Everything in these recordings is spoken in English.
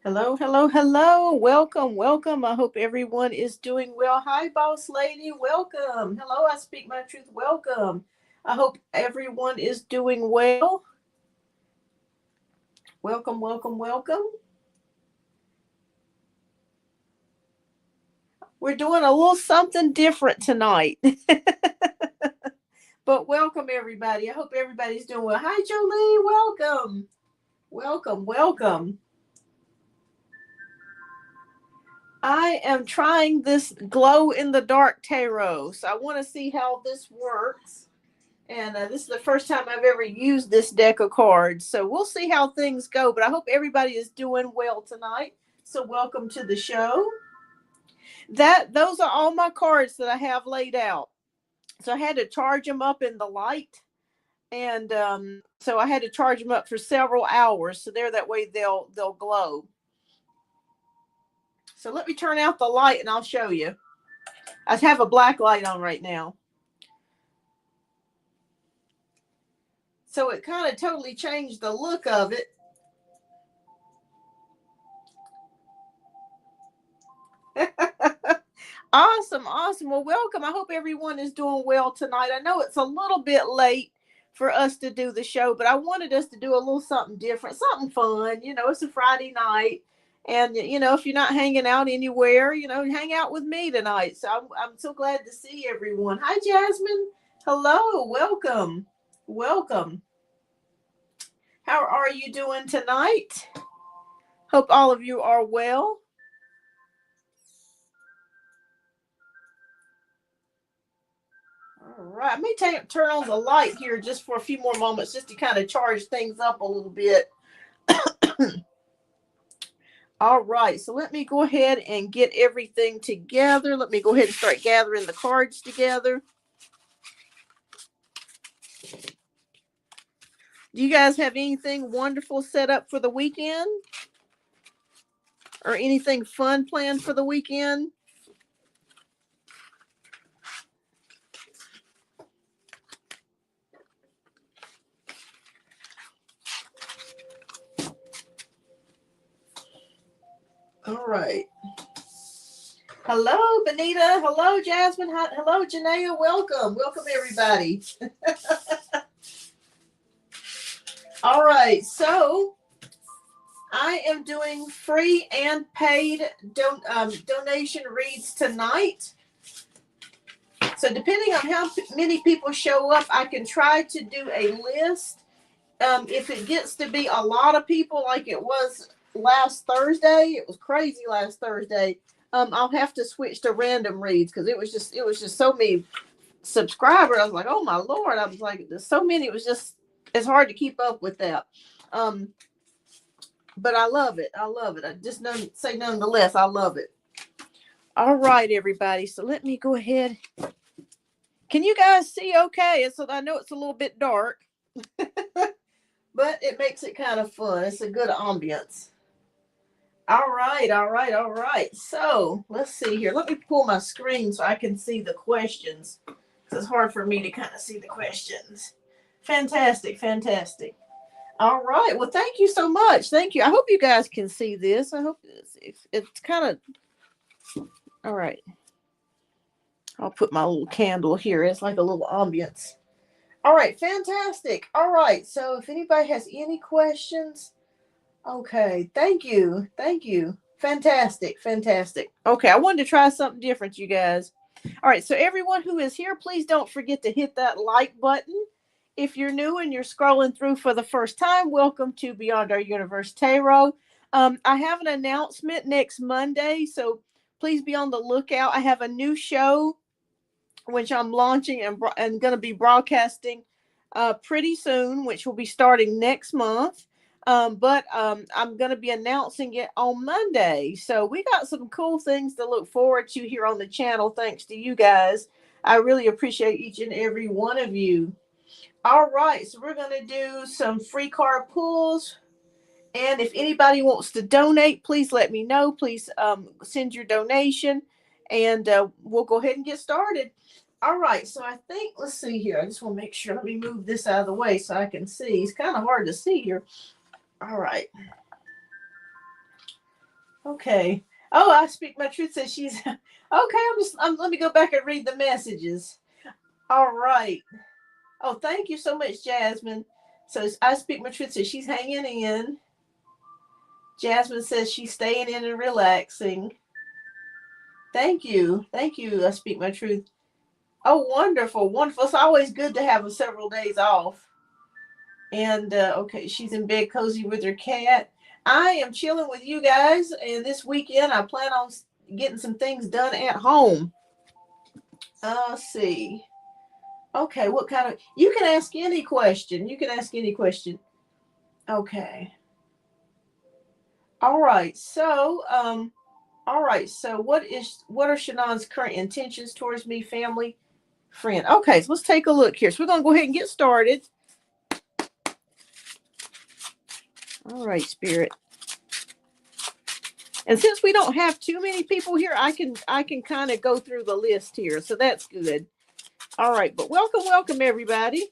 Hello, hello, hello. Welcome, welcome. I hope everyone is doing well. Hi, boss lady. Welcome. Hello, I speak my truth. Welcome. I hope everyone is doing well. Welcome, welcome, welcome. We're doing a little something different tonight. But welcome, everybody. I hope everybody's doing well. Hi, Jolie. Welcome. Welcome, welcome. I am trying this glow in the dark tarot. So I want to see how this works. And this is the first time I've ever used this deck of cards. So we'll see how things go. But I hope everybody is doing well tonight. So welcome to the show. Those are all my cards that I have laid out. So I had to charge them up in the light. And so I had to charge them up for several hours. So they're that way they'll glow. So let me turn out the light and I'll show you. I have a black light on right now. So it kind of totally changed the look of it. Awesome, awesome. Well, welcome. I hope everyone is doing well tonight. I know it's a little bit late for us to do the show, but I wanted us to do a little something different, something fun. It's a Friday night. And, if you're not hanging out anywhere, hang out with me tonight. So I'm so glad to see everyone. Hi, Jasmine. Hello. Welcome. Welcome. How are you doing tonight? Hope all of you are well. All right, I may turn on the light here just for a few more moments just to kind of charge things up a little bit. All right, so let me go ahead and get everything together. Let me go ahead and start gathering the cards together. Do you guys have anything wonderful set up for the weekend? Or anything fun planned for the weekend? All right. Hello, Benita. Hello, Jasmine. Hello, Janaea. Welcome. Welcome, everybody. All right. So I am doing free and paid donation reads tonight. So depending on how many people show up, I can try to do a list. If it gets to be a lot of people like it was last Thursday, it was crazy last Thursday. I'll have to switch to random reads because it was just so many subscribers. I was like, oh my Lord. I was like, there's so many. It's hard to keep up with that. But I love it. I love it. I just say nonetheless, I love it. All right, everybody. So let me go ahead. Can you guys see okay? So I know it's a little bit dark, but it makes it kind of fun. It's a good ambience. All right, all right, all right. So let's see here. Let me pull my screen so I can see the questions. It's hard for me to kind of see the questions. Fantastic, fantastic. All right. Well, thank you so much. Thank you. I hope you guys can see this. I hope it's kind of all right. I'll put my little candle here. It's like a little ambience. All right. Fantastic. All right. So if anybody has any questions, okay. Thank you. Thank you. Fantastic. Fantastic. Okay. I wanted to try something different, you guys. All right. So everyone who is here, please don't forget to hit that like button. If you're new and you're scrolling through for the first time, welcome to Beyond Our Universe Tarot. I have an announcement next Monday, so please be on the lookout. I have a new show which I'm launching and going to be broadcasting pretty soon, which will be starting next month. But I'm going to be announcing it on Monday. So we got some cool things to look forward to here on the channel, thanks to you guys. I really appreciate each and every one of you. All right, so we're going to do some free card pulls. And if anybody wants to donate, please let me know. Please send your donation and we'll go ahead and get started. All right, so I think, let's see here. I just want to make sure. Let me move this out of the way so I can see. It's kind of hard to see here. All right. Okay. Oh, I speak my truth says she's okay. Let me go back and read the messages. All right. Oh, thank you so much, Jasmine. So I speak my truth says she's hanging in. Jasmine says she's staying in and relaxing. Thank you. Thank you. I speak my truth. Oh, wonderful. Wonderful. It's always good to have several days off. And okay, she's in bed cozy with her cat. I am chilling with you guys. And this weekend, I plan on getting some things done at home. Let's see. Okay, what kind of. You can ask any question. You can ask any question. Okay. All right. All right. So what are Shanon's current intentions towards me, family, friend? Okay, so let's take a look here. So we're gonna go ahead and get started. All right, Spirit. And since we don't have too many people here, I can kind of go through the list here. So that's good. All right, but welcome everybody.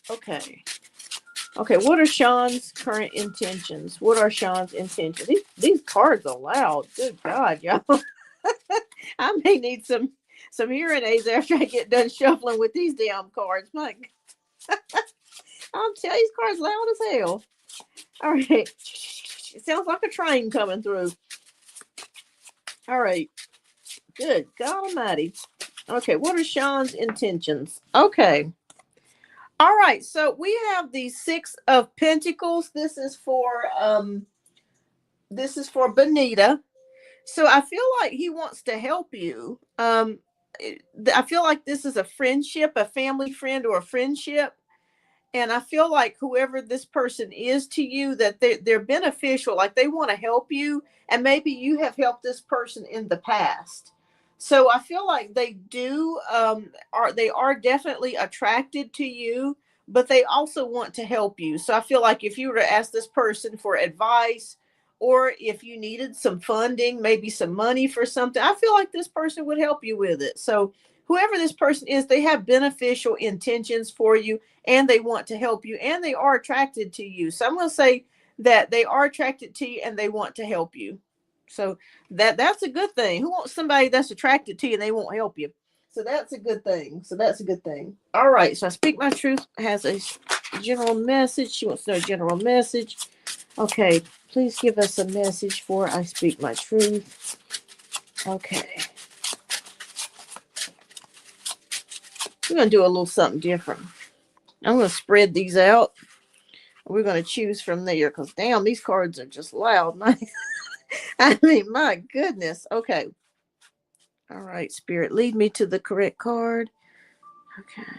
Okay. Okay, what are Sean's current intentions? What are Sean's intentions? These cards are loud. Good God, y'all. I may need some hearing aids after I get done shuffling with these damn cards. My I'll tell you, these cards loud as hell. All right. It sounds like a train coming through. All right. Good God Almighty. Okay, what are Sean's intentions? Okay. All right, so we have the Six of Pentacles. This is for Benita. So I feel like he wants to help you. I feel like this is a friendship, a family friend or a friendship. And I feel like whoever this person is to you, that they're beneficial, like they want to help you. And maybe you have helped this person in the past. So I feel like they are definitely attracted to you, but they also want to help you. So I feel like if you were to ask this person for advice, or if you needed some funding, maybe some money for something, I feel like this person would help you with it. So whoever this person is, they have beneficial intentions for you, and they want to help you, and they are attracted to you. So I'm going to say that they are attracted to you and they want to help you. So that's a good thing. Who wants somebody that's attracted to you and they won't help you? So that's a good thing. All right. So I speak my truth has a general message. She wants to know a general message. Okay. Please give us a message for I speak my truth. Okay. We're going to do a little something different. I'm going to spread these out. We're going to choose from there because, damn, these cards are just loud. I mean, my goodness. Okay. All right, Spirit, lead me to the correct card. Okay.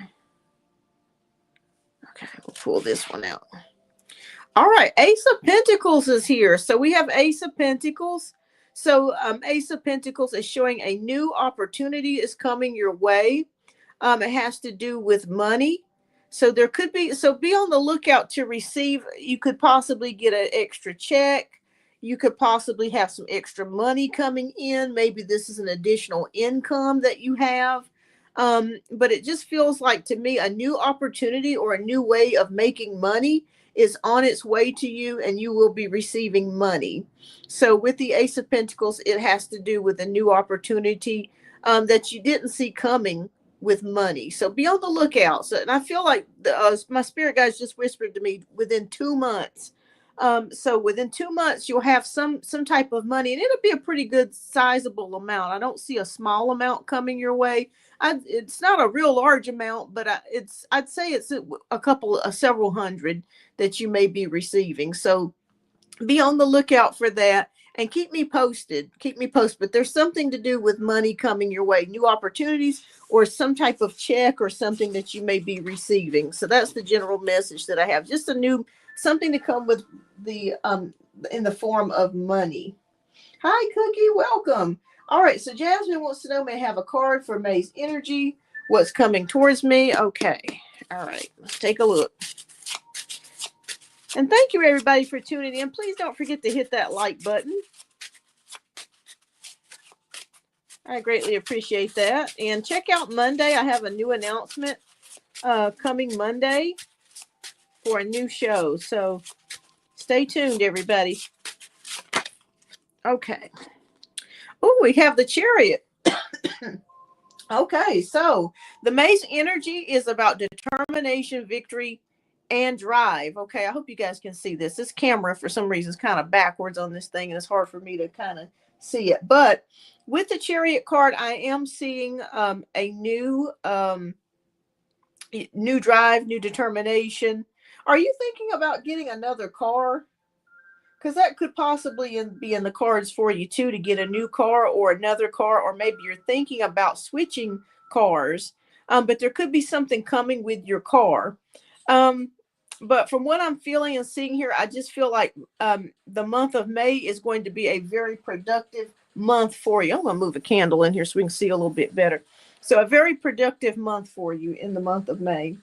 Okay, we'll pull this one out. All right, Ace of Pentacles is here. So we have Ace of Pentacles. So Ace of Pentacles is showing a new opportunity is coming your way. It has to do with money. So there could be, so be on the lookout to receive. You could possibly get an extra check. You could possibly have some extra money coming in. Maybe this is an additional income that you have. But it just feels like to me a new opportunity or a new way of making money is on its way to you, and you will be receiving money. So with the Ace of Pentacles, it has to do with a new opportunity that you didn't see coming with money. So be on the lookout. So, and I feel like my spirit guys just whispered to me within 2 months. So within 2 months, you'll have some type of money, and it'll be a pretty good sizable amount. I don't see a small amount coming your way. It's not a real large amount, but I'd say it's several hundred that you may be receiving. So be on the lookout for that and keep me posted. But there's something to do with money coming your way, new opportunities, or some type of check or something that you may be receiving. So that's the general message that I have. Just something to come with the in the form of money. Hi, Cookie, welcome. All right, so Jasmine wants to know, may I have a card for May's energy? What's coming towards me? Okay. All right, let's take a look. And thank you, everybody, for tuning in. Please don't forget to hit that like button. I greatly appreciate that. And check out Monday. I have a new announcement coming Monday for a new show. So stay tuned, everybody. Okay. Oh, we have the Chariot. Okay, so the May's energy is about determination, victory, and drive. Okay, I hope you guys can see this. This camera, for some reason, is kind of backwards on this thing, and it's hard for me to kind of see it. But with the Chariot card, I am seeing a new drive, new determination. Are you thinking about getting another car? Because that could possibly be in the cards for you too, to get a new car or another car, or maybe you're thinking about switching cars. But there could be something coming with your car. Um, but from what I'm feeling and seeing here, I just feel like the month of May is going to be a very productive month for you. I'm going to move a candle in here so we can see a little bit better. So a very productive month for you in the month of May.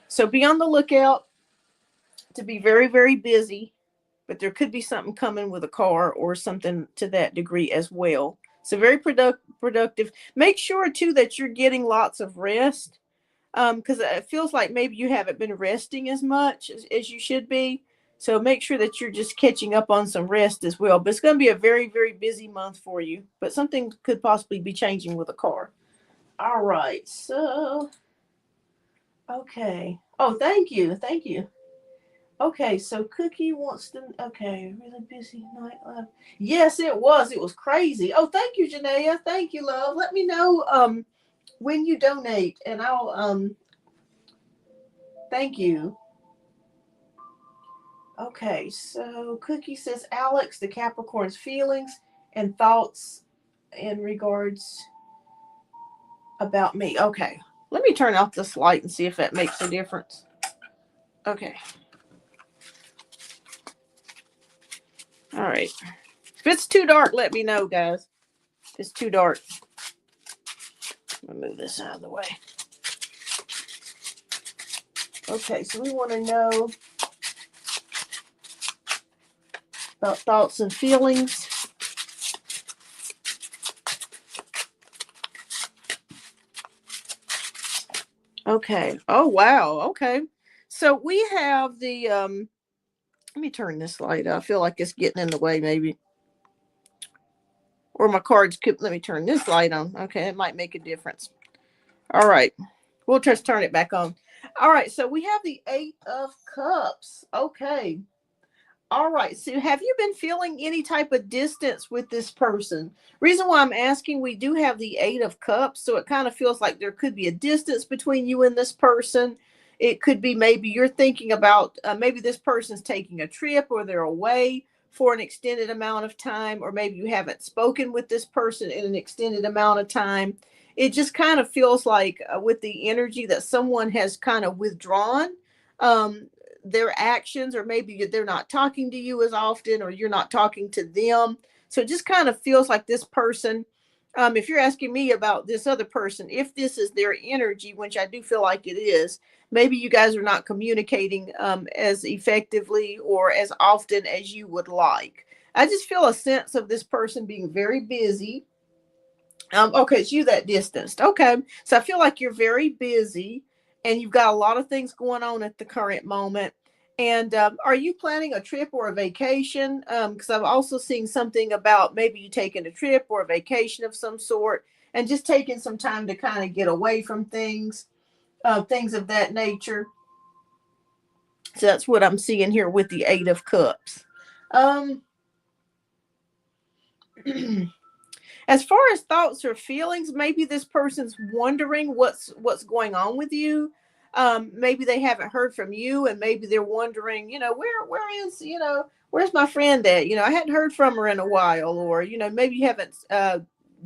So be on the lookout to be very, very busy, but there could be something coming with a car or something to that degree as well. So very productive. Make sure too that you're getting lots of rest, because it feels like maybe you haven't been resting as much as you should be. So make sure that you're just catching up on some rest as well. But it's going to be a very, very busy month for you. But something could possibly be changing with a car. All right. So, okay. Oh, thank you. Thank you. Okay, so Cookie wants to. Okay, really busy night. Yes, it was. It was crazy. Oh, thank you, Janaea. Thank you, love. Let me know when you donate, and I'll thank you. Okay, so Cookie says Alex, the Capricorn's feelings and thoughts in regards about me. Okay, let me turn off this light and see if that makes a difference. Okay. All right. If it's too dark, let me know, guys. If it's too dark. I'll move this out of the way. Okay, so we want to know about thoughts and feelings. Okay. Oh, wow. Okay. So we have the let me turn this light off. I feel like it's getting in the way maybe. Or my cards could, let me turn this light on. Okay, it might make a difference. All right. We'll just turn it back on. All right, so we have the 8 of Cups. Okay. All right. So have you been feeling any type of distance with this person? Reason why I'm asking, we do have the 8 of Cups. So it kind of feels like there could be a distance between you and this person. It could be maybe you're thinking about maybe this person's taking a trip or they're away for an extended amount of time, or maybe you haven't spoken with this person in an extended amount of time. It just kind of feels like with the energy that someone has kind of withdrawn. Their actions, or maybe they're not talking to you as often, or you're not talking to them. So it just kind of feels like this person, if you're asking me about this other person, if this is their energy, which I do feel like it is, maybe you guys are not communicating as effectively or as often as you would like. I just feel a sense of this person being very busy. Okay, it's you that distanced. Okay, so I feel like you're very busy and you've got a lot of things going on at the current moment. And are you planning a trip or a vacation? Because I'm also seeing something about maybe you taking a trip or a vacation of some sort, and just taking some time to kind of get away from things of that nature. So that's what I'm seeing here with the 8 of Cups. Um, as far as thoughts or feelings, maybe this person's wondering what's going on with you. Maybe they haven't heard from you, and maybe they're wondering, where is, where's my friend at? I hadn't heard from her in a while, or maybe you haven't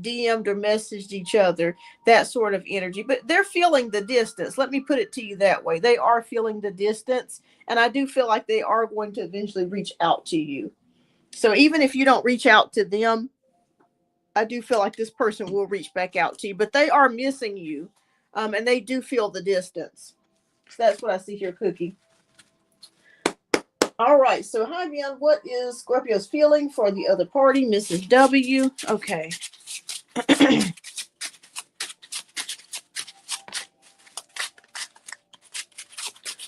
DM'd or messaged each other, that sort of energy. But they're feeling the distance. Let me put it to you that way. They are feeling the distance, and I do feel like they are going to eventually reach out to you. So even if you don't reach out to them, I do feel like this person will reach back out to you, but they are missing you, and they do feel the distance. So that's what I see here, Cookie. All right, so hi, Beyond. What is Scorpio's feeling for the other party, Mrs. W? Okay.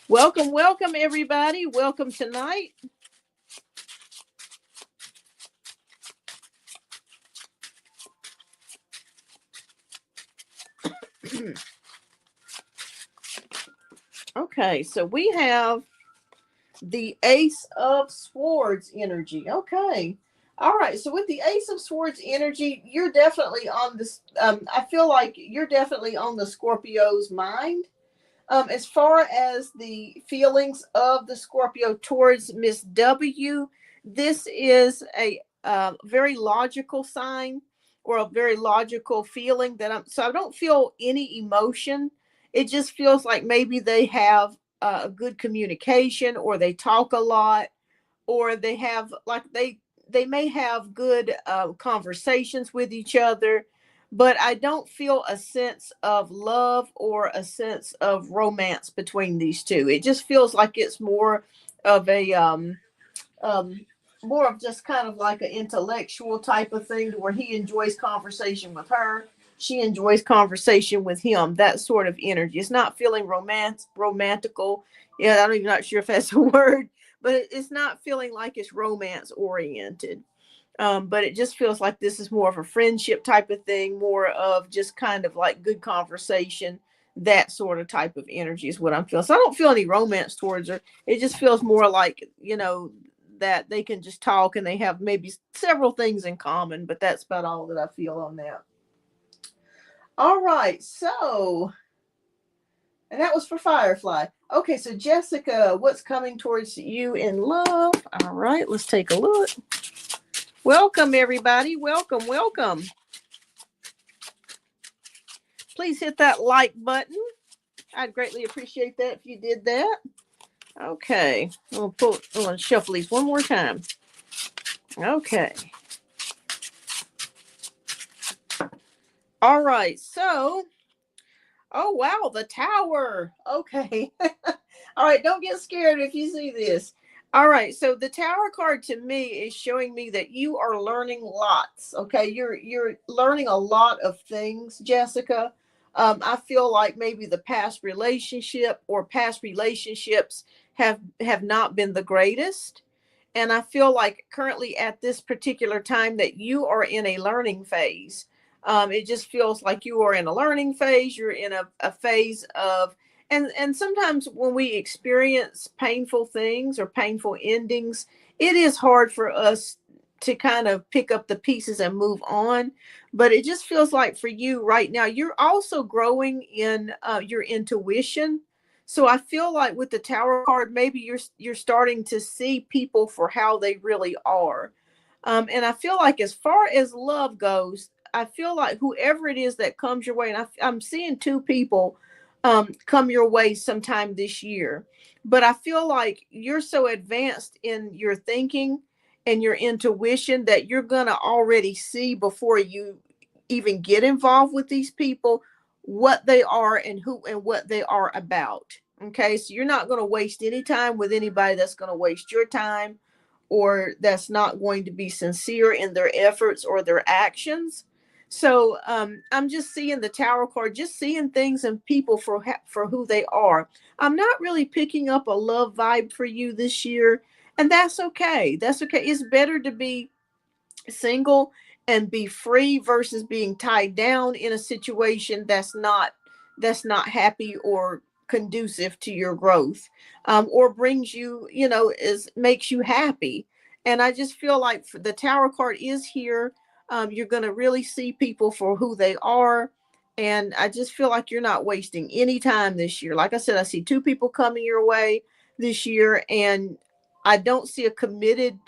Welcome, everybody. Welcome tonight. Okay, so we have the Ace of Swords energy. Okay. All right. So with the Ace of Swords energy, you're definitely on this. I feel like you're definitely on the Scorpio's mind. As far as the feelings of the Scorpio towards Miss W, this is a very logical sign or a very logical feeling that so I don't feel any emotion. It just feels like maybe they have a good communication, or they talk a lot, or they have like they may have good conversations with each other, but I don't feel a sense of love or a sense of romance between these two. It just feels like it's more of a um, more of just kind of like an intellectual type of thing, to where he enjoys conversation with her, she enjoys conversation with him. That sort of energy. It's not feeling romantical. Yeah, I'm even not sure if that's a word, but it's not feeling like it's romance oriented. But it just feels like this is more of a friendship type of thing, more of just kind of like good conversation. That sort of type of energy is what I'm feeling. So I don't feel any romance towards her. It just feels more like, that they can just talk and they have maybe several things in common, but that's about all that I feel on that. All right. So, and that was for Firefly. Okay. So, Jessica, what's coming towards you in love? All right. Let's take a look. Welcome, everybody. Welcome, welcome. Please hit that like button. I'd greatly appreciate that if you did that. Okay. I'm going to shuffle these one more time. Okay. All right. So, oh, wow. The Tower. Okay. All right. Don't get scared if you see this. All right. So the Tower card to me is showing me that you are learning lots. Okay. You're learning a lot of things, Jessica. I feel like maybe the past relationship or past relationships have not been the greatest. And I feel like currently at this particular time that you are in a learning phase. It just feels like you are in a learning phase. You're in a phase of, and sometimes when we experience painful things or painful endings, it is hard for us to kind of pick up the pieces and move on. But it just feels like for you right now, you're also growing in your intuition. So I feel like with the Tower card, maybe you're starting to see people for how they really are. And I feel like as far as love goes, I feel like whoever it is that comes your way, and I'm seeing two people come your way sometime this year. But I feel like you're so advanced in your thinking and your intuition that you're going to already see before you even get involved with these people what they are and who and what they are about. Okay, so you're not going to waste any time with anybody that's going to waste your time, or that's not going to be sincere in their efforts or their actions. So I'm just seeing the Tower card, just seeing things and people for who they are. I'm not really picking up a love vibe for you this year, and that's okay. That's okay. It's better to be single and be free versus being tied down in a situation that's not happy or conducive to your growth, or brings you, is makes you happy. And I just feel like the Tower card is here. You're going to really see people for who they are, and I just feel like you're not wasting any time this year. Like I said, I see two people coming your way this year, and I don't see a committed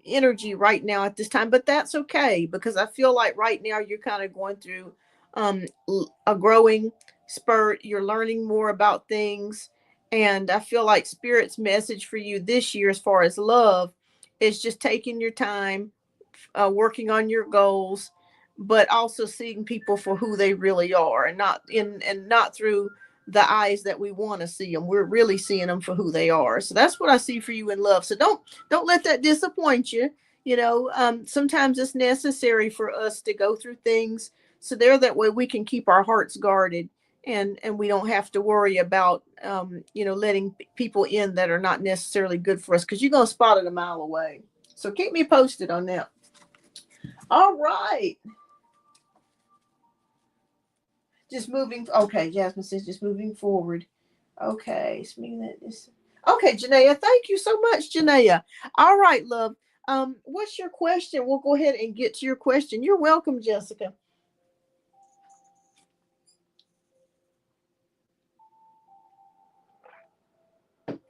energy right now at this time, but that's okay, because I feel like right now you're kind of going through a growing spurt. You're learning more about things. And I feel like Spirit's message for you this year, as far as love, is just taking your time, working on your goals, but also seeing people for who they really are, and not through the eyes that we want to see them. We're really seeing them for who they are. So that's what I see for you in love. So don't let that disappoint you. Sometimes it's necessary for us to go through things, so there that way we can keep our hearts guarded, and we don't have to worry about letting people in that are not necessarily good for us, because you're going to spot it a mile away. So keep me posted on that. All right. Just moving. Okay, Jasmine says just moving forward. Okay, speaking that is okay, Janaea. Thank you so much, Janaea. All right, love. What's your question? We'll go ahead and get to your question. You're welcome, Jessica. Let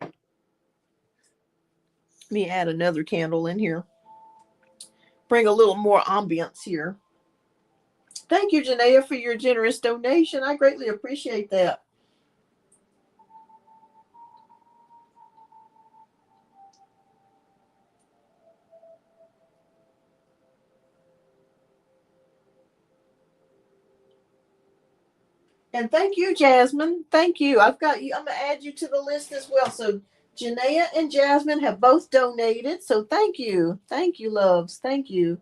me add another candle in here. Bring a little more ambience here. Thank you, Janaea, for your generous donation. I greatly appreciate that. And thank you, Jasmine. Thank you. I've got you. I'm gonna add you to the list as well. So Janaea and Jasmine have both donated. So thank you. Thank you, loves. Thank you.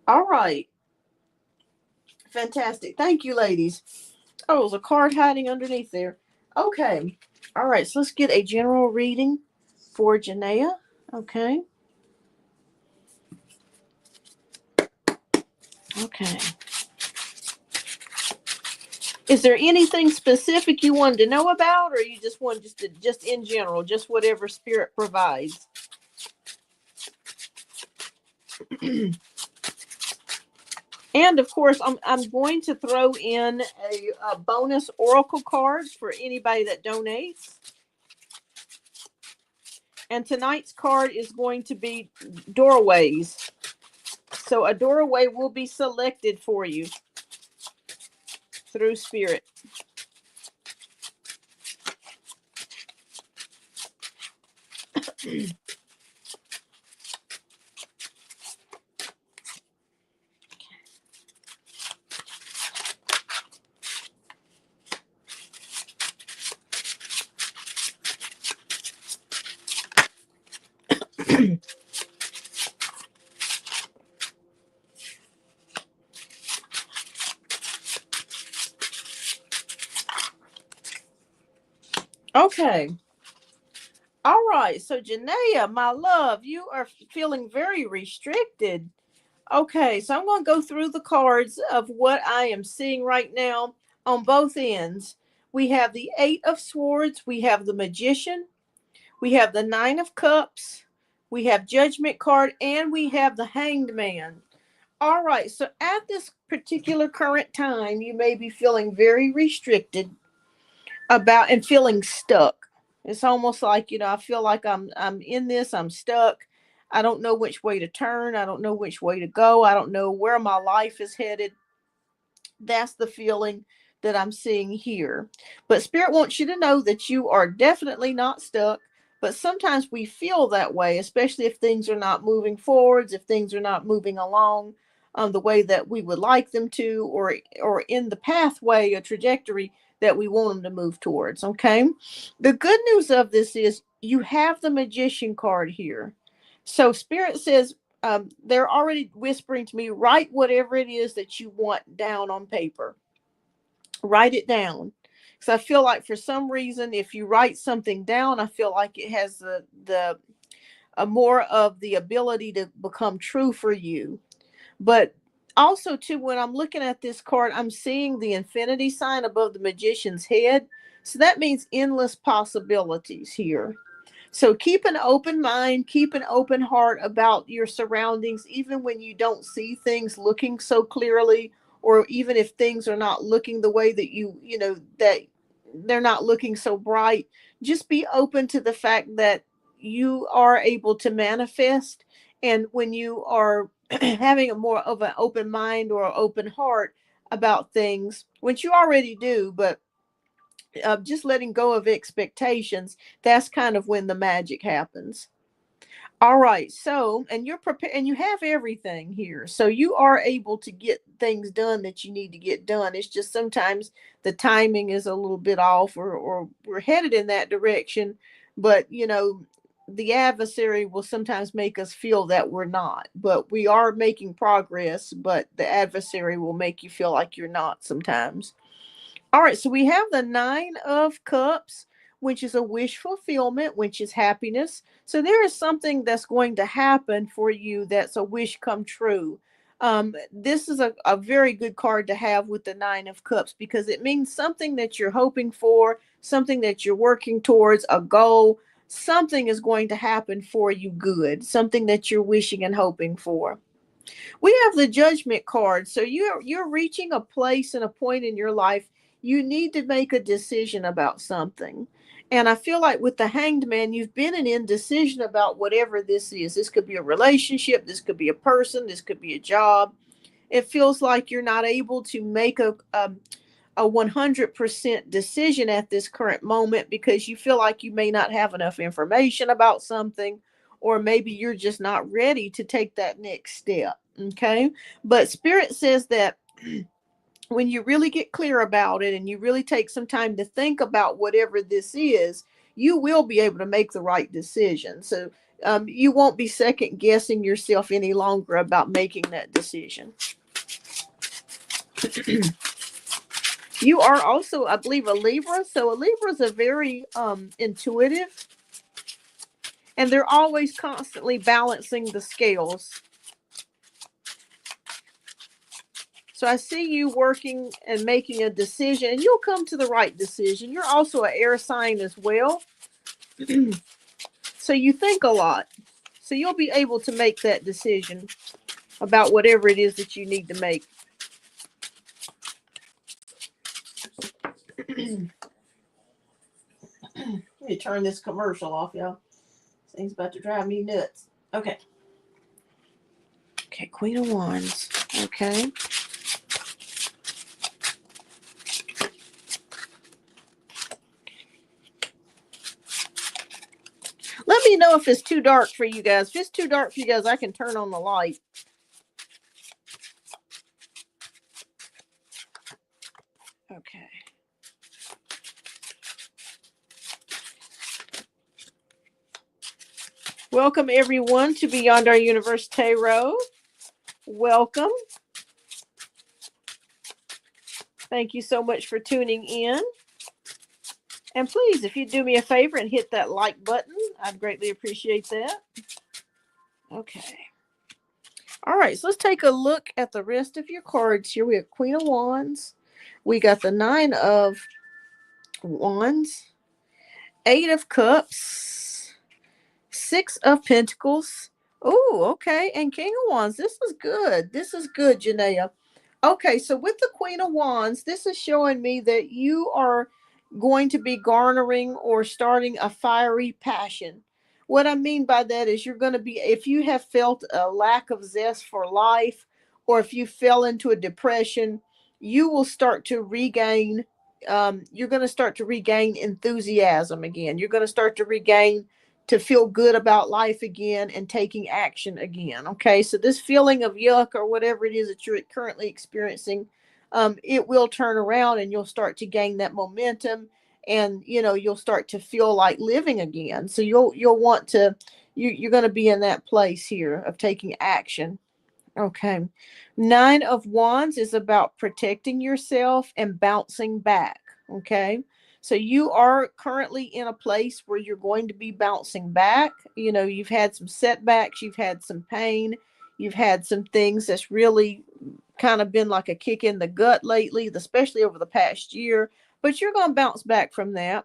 All right. Fantastic. Thank you, ladies. Oh, there's a card hiding underneath there. Okay. All right. So let's get a general reading for Janaea. Okay. Okay. Is there anything specific you wanted to know about, or you just want just in general, just whatever spirit provides? And of course, I'm going to throw in a bonus oracle card for anybody that donates. And tonight's card is going to be doorways. So a doorway will be selected for you through spirit. Okay. All right. So Janaea, my love, you are feeling very restricted. Okay, so I'm going to go through the cards of what I am seeing right now on both ends. We have the Eight of Swords, we have the Magician, we have the Nine of Cups, we have Judgment card, and we have the Hanged Man. All right, so at this particular current time, you may be feeling very restricted about and feeling stuck. It's almost like, I feel like I'm in this, I'm stuck. I don't know which way to turn. I don't know which way to go. I don't know where my life is headed. That's the feeling that I'm seeing here. But Spirit wants you to know that you are definitely not stuck. But sometimes we feel that way, especially if things are not moving forwards, if things are not moving along the way that we would like them to, or in the pathway, a trajectory that we want them to move towards. Okay. The good news of this is you have the Magician card here. So Spirit says, they're already whispering to me, write whatever it is that you want down on paper. Write it down. Because I feel like for some reason, if you write something down, I feel like it has the more of the ability to become true for you. But also, too, when I'm looking at this card, I'm seeing the infinity sign above the Magician's head. So that means endless possibilities here. So keep an open mind, keep an open heart about your surroundings, even when you don't see things looking so clearly, or even if things are not looking the way that that they're not looking so bright. Just be open to the fact that you are able to manifest. And when you are having a more of an open mind or an open heart about things, which you already do, but just letting go of expectations, that's kind of when the magic happens. All right, so and you're prepared and you have everything here, so you are able to get things done that you need to get done. It's just sometimes the timing is a little bit off, or we're headed in that direction, but the adversary will sometimes make us feel that we're not, but we are making progress, but the adversary will make you feel like you're not sometimes. All right, so we have the Nine of Cups, which is a wish fulfillment, which is happiness. So there is something that's going to happen for you that's a wish come true. This is a very good card to have with the Nine of Cups, because it means something that you're hoping for, something that you're working towards, a goal. Something is going to happen for you good, something that you're wishing and hoping for. We have the Judgment card. So you're reaching a place and a point in your life. You need to make a decision about something. And I feel like with the Hanged Man, you've been an indecision about whatever this is. This could be a relationship, this could be a person, this could be a job. It feels like you're not able to make a 100% decision at this current moment, because you feel like you may not have enough information about something, or maybe you're just not ready to take that next step. Okay. But Spirit says that when you really get clear about it and you really take some time to think about whatever this is, you will be able to make the right decision. So you won't be second guessing yourself any longer about making that decision. You are also, I believe, a Libra. So a Libra is a very intuitive, and they're always constantly balancing the scales. So I see you working and making a decision, and you'll come to the right decision. You're also an air sign as well. So you think a lot. So you'll be able to make that decision about whatever it is that you need to make. Let me turn this commercial off, y'all. This thing's about to drive me nuts. Okay. Okay, Queen of Wands. Okay. Let me know if it's too dark for you guys. If it's too dark for you guys, I can turn on the light. Okay. Welcome, everyone, to Beyond Our Universe Tarot. Welcome. Thank you so much for tuning in. And please, if you do me a favor and hit that like button, I'd greatly appreciate that. Okay. All right, so let's take a look at the rest of your cards here. We have Queen of Wands. We got the Nine of Wands, Eight of Cups, Six of Pentacles. Oh, okay. And King of Wands. This is good. This is good, Janaea. Okay, so with the Queen of Wands, this is showing me that you are going to be garnering or starting a fiery passion. What I mean by that is you're going to be, if you have felt a lack of zest for life, or if you fell into a depression, you will start to regain, you're going to start to regain enthusiasm again. You're going to start to regain, to feel good about life again and taking action again. Okay, so this feeling of yuck or whatever it is that you're currently experiencing, it will turn around and you'll start to gain that momentum, and you'll start to feel like living again. So you'll want to, you're going to be in that place here of taking action. Okay. Nine of Wands is about protecting yourself and bouncing back. Okay. So you are currently in a place where you're going to be bouncing back. You've had some setbacks, you've had some pain, you've had some things that's really kind of been like a kick in the gut lately, especially over the past year, but you're going to bounce back from that.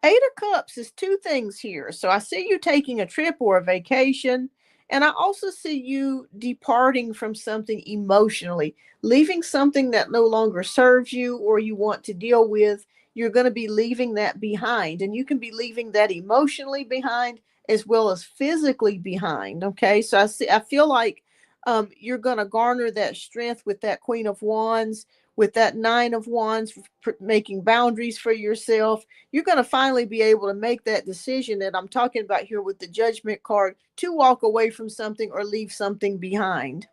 Eight of Cups is two things here. So I see you taking a trip or a vacation. And I also see you departing from something emotionally, leaving something that no longer serves you or you want to deal with. You're going to be leaving that behind. And you can be leaving that emotionally behind as well as physically behind. Okay. So I feel like you're going to garner that strength with that Queen of Wands, with that Nine of Wands, making boundaries for yourself. You're going to finally be able to make that decision that I'm talking about here with the Judgment card, to walk away from something or leave something behind.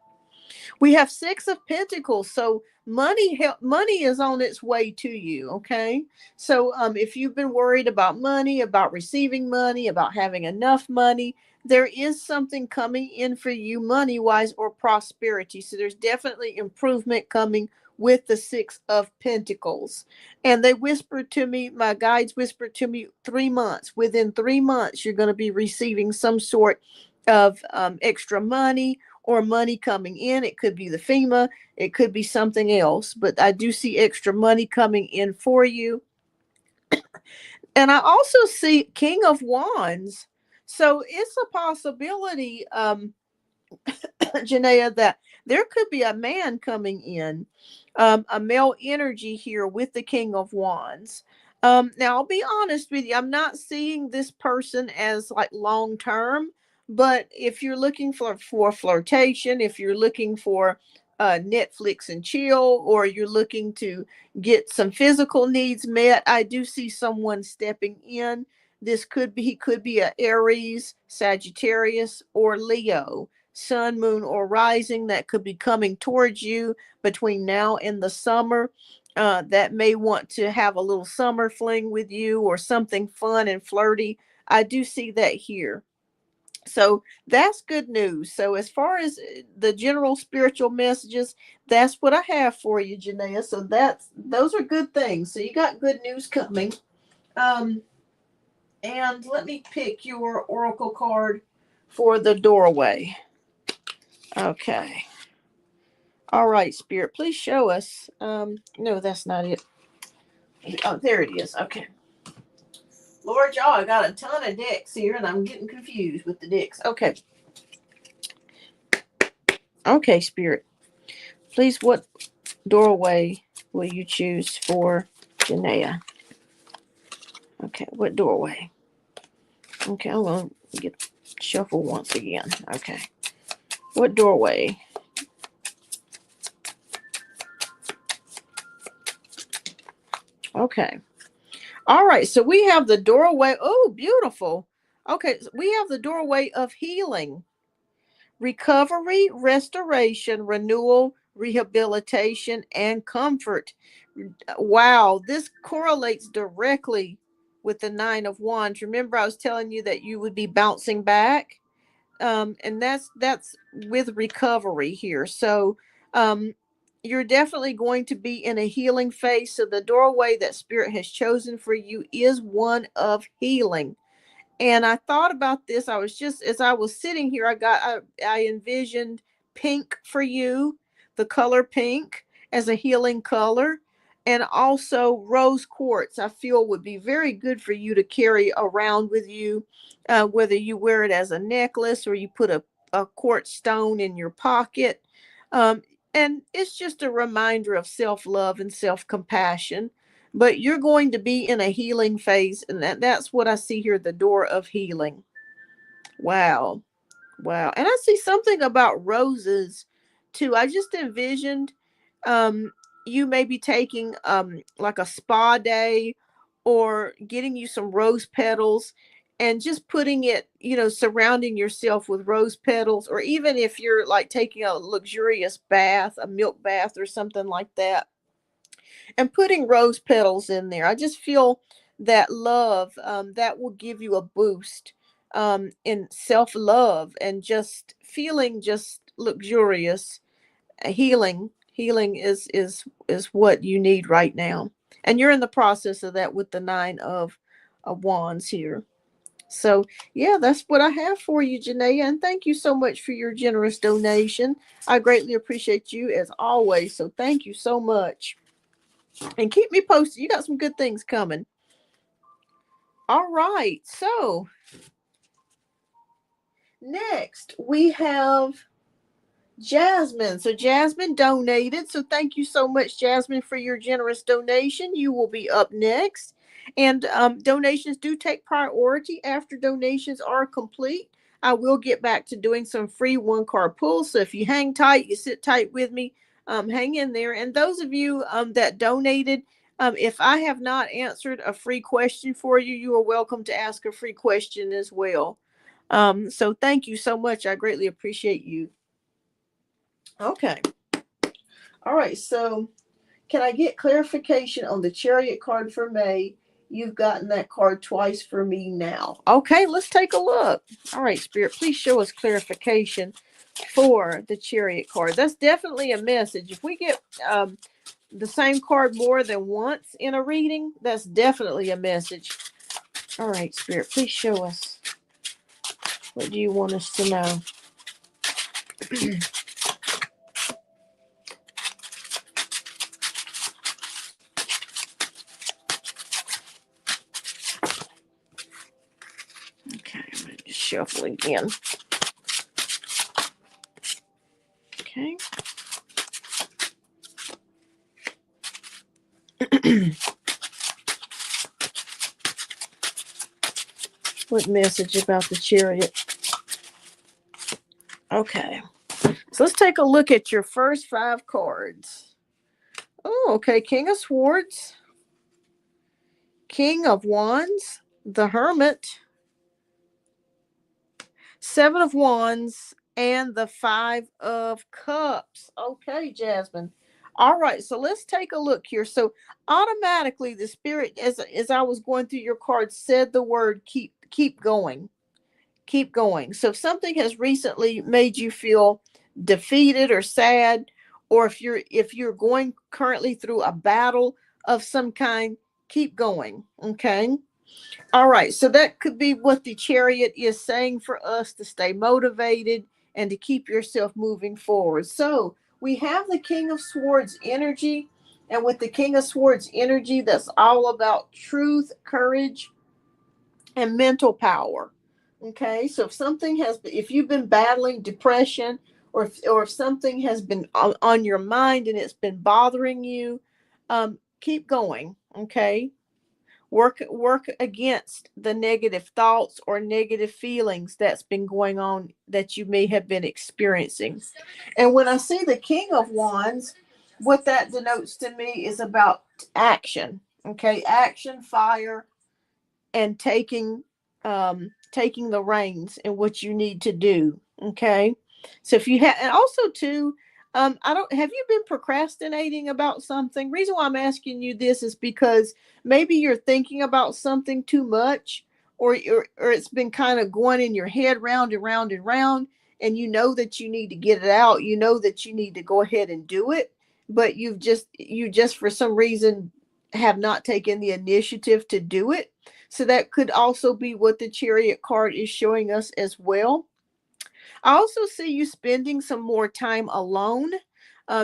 We have Six of Pentacles. So money is on its way to you. Okay. So if you've been worried about money, about receiving money, about having enough money, there is something coming in for you money wise or prosperity. So there's definitely improvement coming with the Six of Pentacles. And they whispered to me, my guides whispered to me, 3 months. Within 3 months, you're going to be receiving some sort of extra money, or money coming in. It could be the FEMA, it could be something else, but I do see extra money coming in for you. And I also see King of Wands. So it's a possibility, Janaea, that there could be a man coming in, a male energy here with the King of Wands. Now, I'll be honest with you, I'm not seeing this person as like long term, but if you're looking for flirtation, if you're looking for Netflix and chill, or you're looking to get some physical needs met, I do see someone stepping in. This could be, he could be a Aries, Sagittarius, or Leo, sun, moon, or rising, that could be coming towards you between now and the summer. That may want to have a little summer fling with you or something fun and flirty. I do see that here. So that's good news. So as far as the general spiritual messages, that's what I have for you, Janaea. So those are good things. So you got good news coming. Um, and let me pick your oracle card for the doorway. Okay. All right, Spirit, please show us. No, that's not it. Oh, there it is. Okay. Lord, y'all, I got a ton of decks here, and I'm getting confused with the decks. Okay. Okay, Spirit. Please, what doorway will you choose for Janaea? Okay, what doorway? Okay, I'm going to get shuffle once again. Okay. What doorway? Okay. All right, so we have the doorway. Oh, beautiful. Okay, so we have the doorway of healing, recovery, restoration, renewal, rehabilitation, and comfort. Wow, this correlates directly with the Nine of Wands. Remember, I was telling you that you would be bouncing back, and that's with recovery here. So, you're definitely going to be in a healing phase. So the doorway that Spirit has chosen for you is one of healing. And I thought about this. I was just, as I was sitting here, I envisioned pink for you, the color pink as a healing color, and also rose quartz. I feel would be very good for you to carry around with you, whether you wear it as a necklace or you put a quartz stone in your pocket. Um, and it's just a reminder of self-love and self-compassion, but you're going to be in a healing phase, and that's what I see here, the door of healing. Wow. Wow. And I see something about roses too. I just envisioned um you maybe taking like a spa day, or getting you some rose petals and just putting it, surrounding yourself with rose petals, or even if you're like taking a luxurious bath, a milk bath or something like that, and putting rose petals in there. I just feel that love, that will give you a boost in self love, and just feeling just luxurious. Healing is what you need right now, and you're in the process of that with the Nine of Wands here. So yeah, that's what I have for you, Janaea, and thank you so much for your generous donation. I greatly appreciate you as always. So thank you so much. And keep me posted. You got some good things coming. All right. So next we have Jasmine. So Jasmine donated. So thank you so much, Jasmine, for your generous donation. You will be up next. And donations do take priority after donations are complete. I will get back to doing some free one card pulls. So if you hang tight, you sit tight with me, hang in there. And those of you that donated, if I have not answered a free question for you, you are welcome to ask a free question as well. So thank you so much. I greatly appreciate you. Okay. All right. So can I get clarification on the Chariot card for May? You've gotten that card twice for me now. Okay, let's take a look. All right, Spirit, please show us clarification for the Chariot card. That's definitely a message. If we get the same card more than once in a reading, that's definitely a message. All right, Spirit, please show us. What do you want us to know? Okay, I'm going to just shuffle again. Okay. What message about the Chariot? Okay. So let's take a look at your first 5 cards. Oh, okay. King of Swords, King of Wands, the Hermit, 7 of Wands, and the 5 of Cups. Okay, Jasmine. All right, so let's take a look here. So automatically the spirit, as I was going through your cards, said the word keep going. Keep going. So if something has recently made you feel defeated or sad, or if you're going currently through a battle of some kind, keep going. Okay. All right, so that could be what the Chariot is saying for us, to stay motivated and to keep yourself moving forward. So we have the King of Swords energy, and with the King of Swords energy, that's all about truth, courage, and mental power. Okay, so if you've been battling depression, or if something has been on your mind and it's been bothering you, keep going. Okay, work against the negative thoughts or negative feelings that's been going on that you may have been experiencing. And when I see the King of Wands, what that denotes to me is about action. Okay, action, fire, and taking the reins in what you need to do. Okay, so if you have, and also too, I don't have you been procrastinating about something? Reason why I'm asking you this is because maybe you're thinking about something too much, or it's been kind of going in your head round and round and round, and you know that you need to get it out, you know that you need to go ahead and do it, but you just for some reason have not taken the initiative to do it. So that could also be what the Chariot card is showing us as well. I also see you spending some more time alone,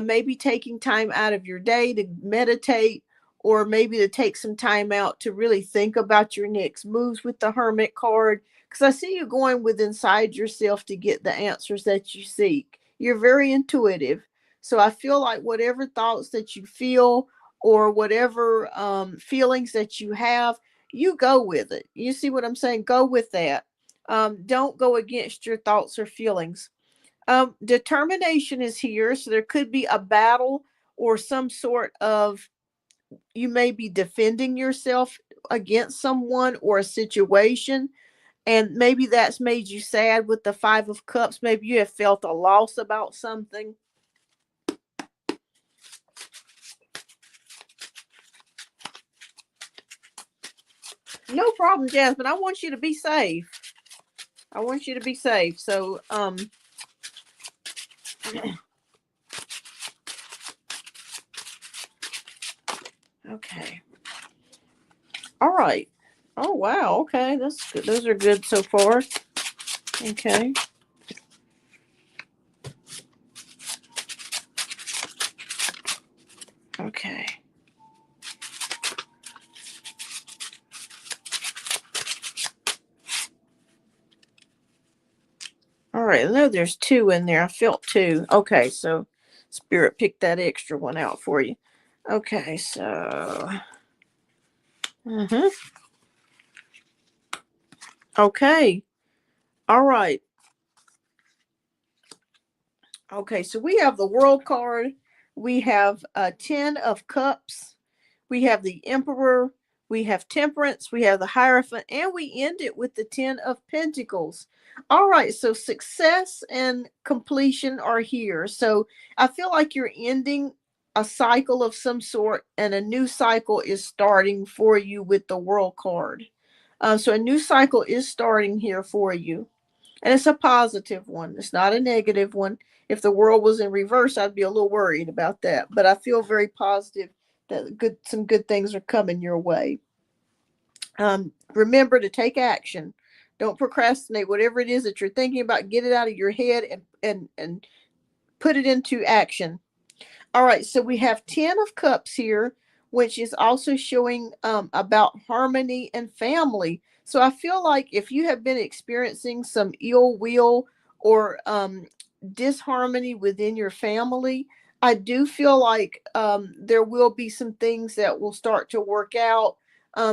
maybe taking time out of your day to meditate, or maybe to take some time out to really think about your next moves with the Hermit card. Because I see you going with inside yourself to get the answers that you seek. You're very intuitive. So I feel like whatever thoughts that you feel, or whatever feelings that you have, you go with it. You see what I'm saying? Go with that. Don't go against your thoughts or feelings. Determination is here, so there could be a battle or some sort of, you may be defending yourself against someone or a situation, and maybe that's made you sad with the 5 of Cups. Maybe you have felt a loss about something. No problem, Jasmine. I want you to be safe. I want you to be safe. So, okay. All right. Oh, wow. Okay. That's good. Those are good so far. Okay. Okay. All right. I know there's 2 in there. I felt 2. Okay. So Spirit picked that extra one out for you. Okay. So. Okay. All right. Okay. So we have the World card. We have 10 of Cups. We have the Emperor. We have Temperance. We have the Hierophant. And we end it with the 10 of Pentacles. All right. So success and completion are here. So I feel like you're ending a cycle of some sort, and a new cycle is starting for you with the World card. So a new cycle is starting here for you. And it's a positive one. It's not a negative one. If the world was in reverse, I'd be a little worried about that. But I feel very positive that some good things are coming your way. Remember to take action. Don't procrastinate. Whatever it is that you're thinking about, get it out of your head and put it into action. All right, so we have 10 of cups here, which is also showing about harmony and family. So I feel like if you have been experiencing some ill will or disharmony within your family, I do feel like there will be some things that will start to work out.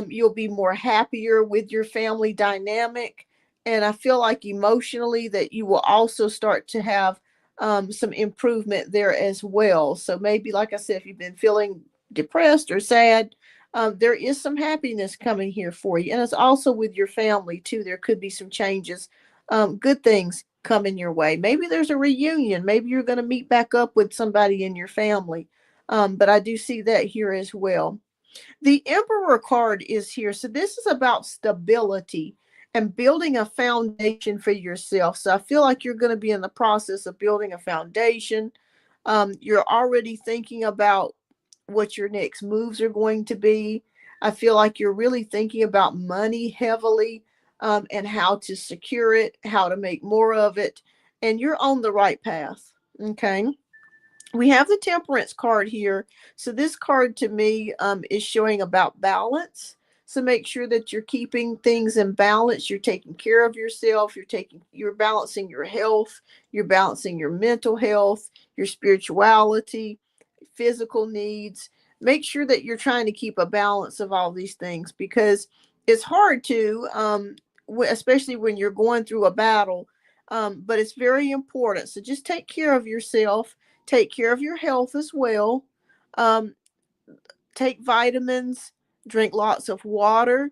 You'll be more happier with your family dynamic. And I feel like emotionally that you will also start to have some improvement there as well. So maybe, like I said, if you've been feeling depressed or sad, there is some happiness coming here for you. And it's also with your family too. There could be some changes, good things coming your way. Maybe there's a reunion. Maybe you're going to meet back up with somebody in your family. But I do see that here as well. The Emperor card is here. So this is about stability and building a foundation for yourself. So I feel like you're going to be in the process of building a foundation. You're already thinking about what your next moves are going to be. I feel like you're really thinking about money heavily, and how to secure it, how to make more of it. And you're on the right path. Okay, we have the Temperance card here. So this card to me is showing about balance. So make sure that you're keeping things in balance. You're taking care of yourself. You're balancing your health. You're balancing your mental health, your spirituality, physical needs. Make sure that you're trying to keep a balance of all these things, because it's hard to, especially when you're going through a battle. But it's very important. So just take care of yourself. Take care of your health as well. Um, Take vitamins, drink lots of water.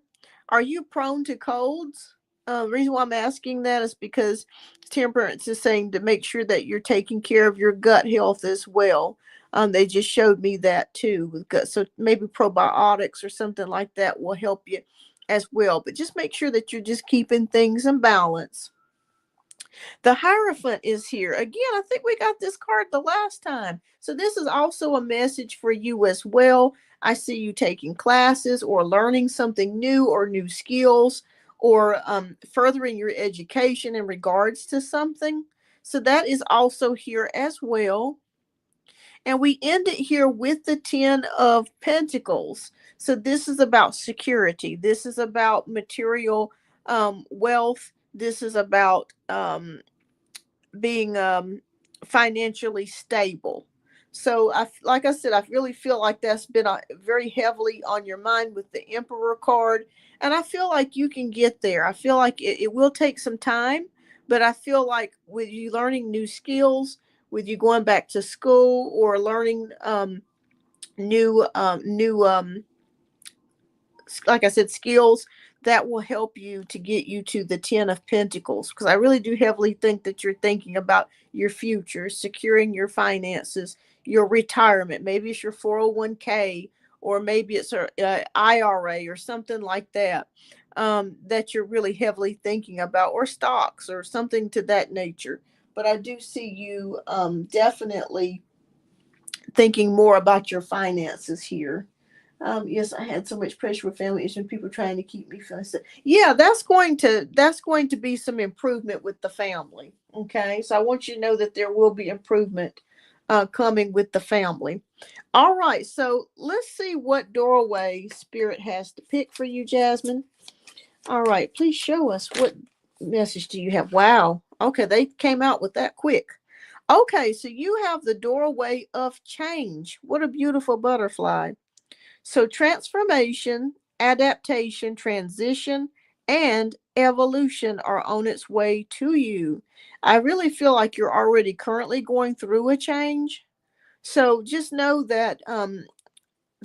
Are you prone to colds? The reason why I'm asking that is because Temperance is saying to make sure that you're taking care of your gut health as well. They just showed me that too with gut. So maybe probiotics or something like that will help you as well. But just make sure that you're just keeping things in balance. The Hierophant is here. Again, I think we got this card the last time. So this is also a message for you as well. I see you taking classes or learning something new or new skills, or furthering your education in regards to something. So that is also here as well. And we end it here with the 10 of Pentacles. So this is about security. This is about material wealth. This is about being financially stable. So like I said, I really feel like that's been very heavily on your mind with the Emperor card. And I feel like you can get there. I feel like it will take some time, but I feel like with you learning new skills, with you going back to school or learning new like I said, skills that will help you to get you to the 10 of Pentacles. Because I really do heavily think that you're thinking about your future, securing your finances, your retirement. Maybe it's your 401k, or maybe it's a IRA or something like that, that you're really heavily thinking about, or stocks or something to that nature. But I do see you definitely thinking more about your finances here. Yes, I had so much pressure with family issues and people trying to keep me feeling sick. Yeah, that's going to be some improvement with the family. Okay, so I want you to know that there will be improvement coming with the family. All right, so let's see what doorway Spirit has to pick for you, Jasmine. All right, please show us what message do you have. Wow. Okay, they came out with that quick. Okay, so you have the doorway of change. What a beautiful butterfly. So, transformation, adaptation, transition, and evolution are on its way to you. I really feel like you're already currently going through a change. So, just know that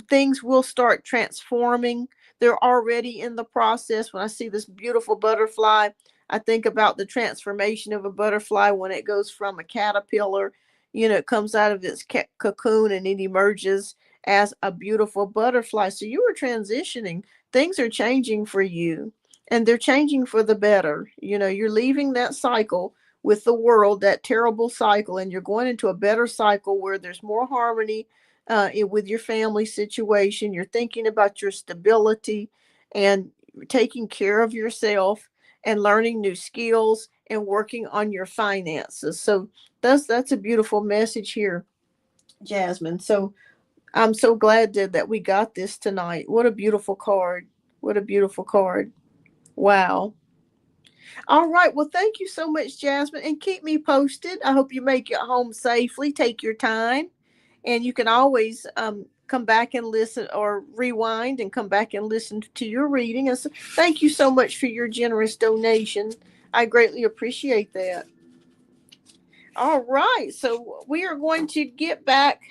things will start transforming. They're already in the process. When I see this beautiful butterfly, I think about the transformation of a butterfly when it goes from a caterpillar. It comes out of its cocoon and it emerges as a beautiful butterfly. So you are transitioning. Things are changing for you, and they're changing for the better. You're leaving that cycle with the world, that terrible cycle, and you're going into a better cycle where there's more harmony with your family situation. You're thinking about your stability and taking care of yourself. and learning new skills and working on your finances. So that's a beautiful message here, Jasmine. So I'm so glad that we got this tonight. What a beautiful card. What a beautiful card. Wow. All right. Well, thank you so much, Jasmine, and keep me posted. I hope you make it home safely. Take your time, and you can always come back and listen or rewind and come back and listen to your reading. And so, thank you so much for your generous donation. I greatly appreciate that. All right. So we are going to get back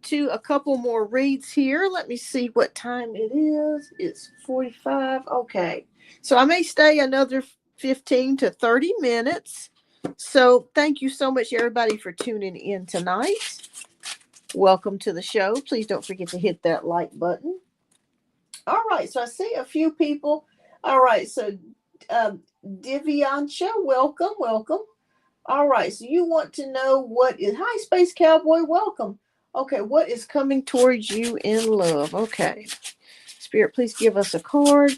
to a couple more reads here. Let me see what time it is. It's 45. Okay. So I may stay another 15 to 30 minutes. So thank you so much, everybody, for tuning in tonight. Welcome to the show. Please don't forget to hit that like button. All right. So I see a few people. All right. So Divyancha, welcome. Welcome. All right. So you want to know what is. Hi, Space Cowboy. Welcome. Okay. What is coming towards you in love? Okay. Spirit, please give us a card.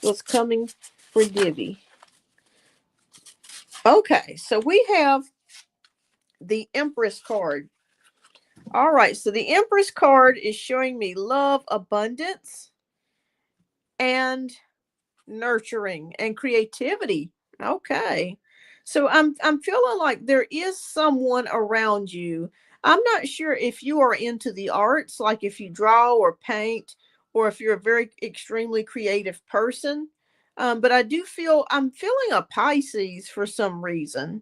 What's coming for Divi? Okay. So we have the Empress card. All right. So the Empress card is showing me love, abundance, and nurturing and creativity. Okay. So I'm feeling like there is someone around you. I'm not sure if you are into the arts, like if you draw or paint, or if you're a very extremely creative person. But I'm feeling a Pisces for some reason,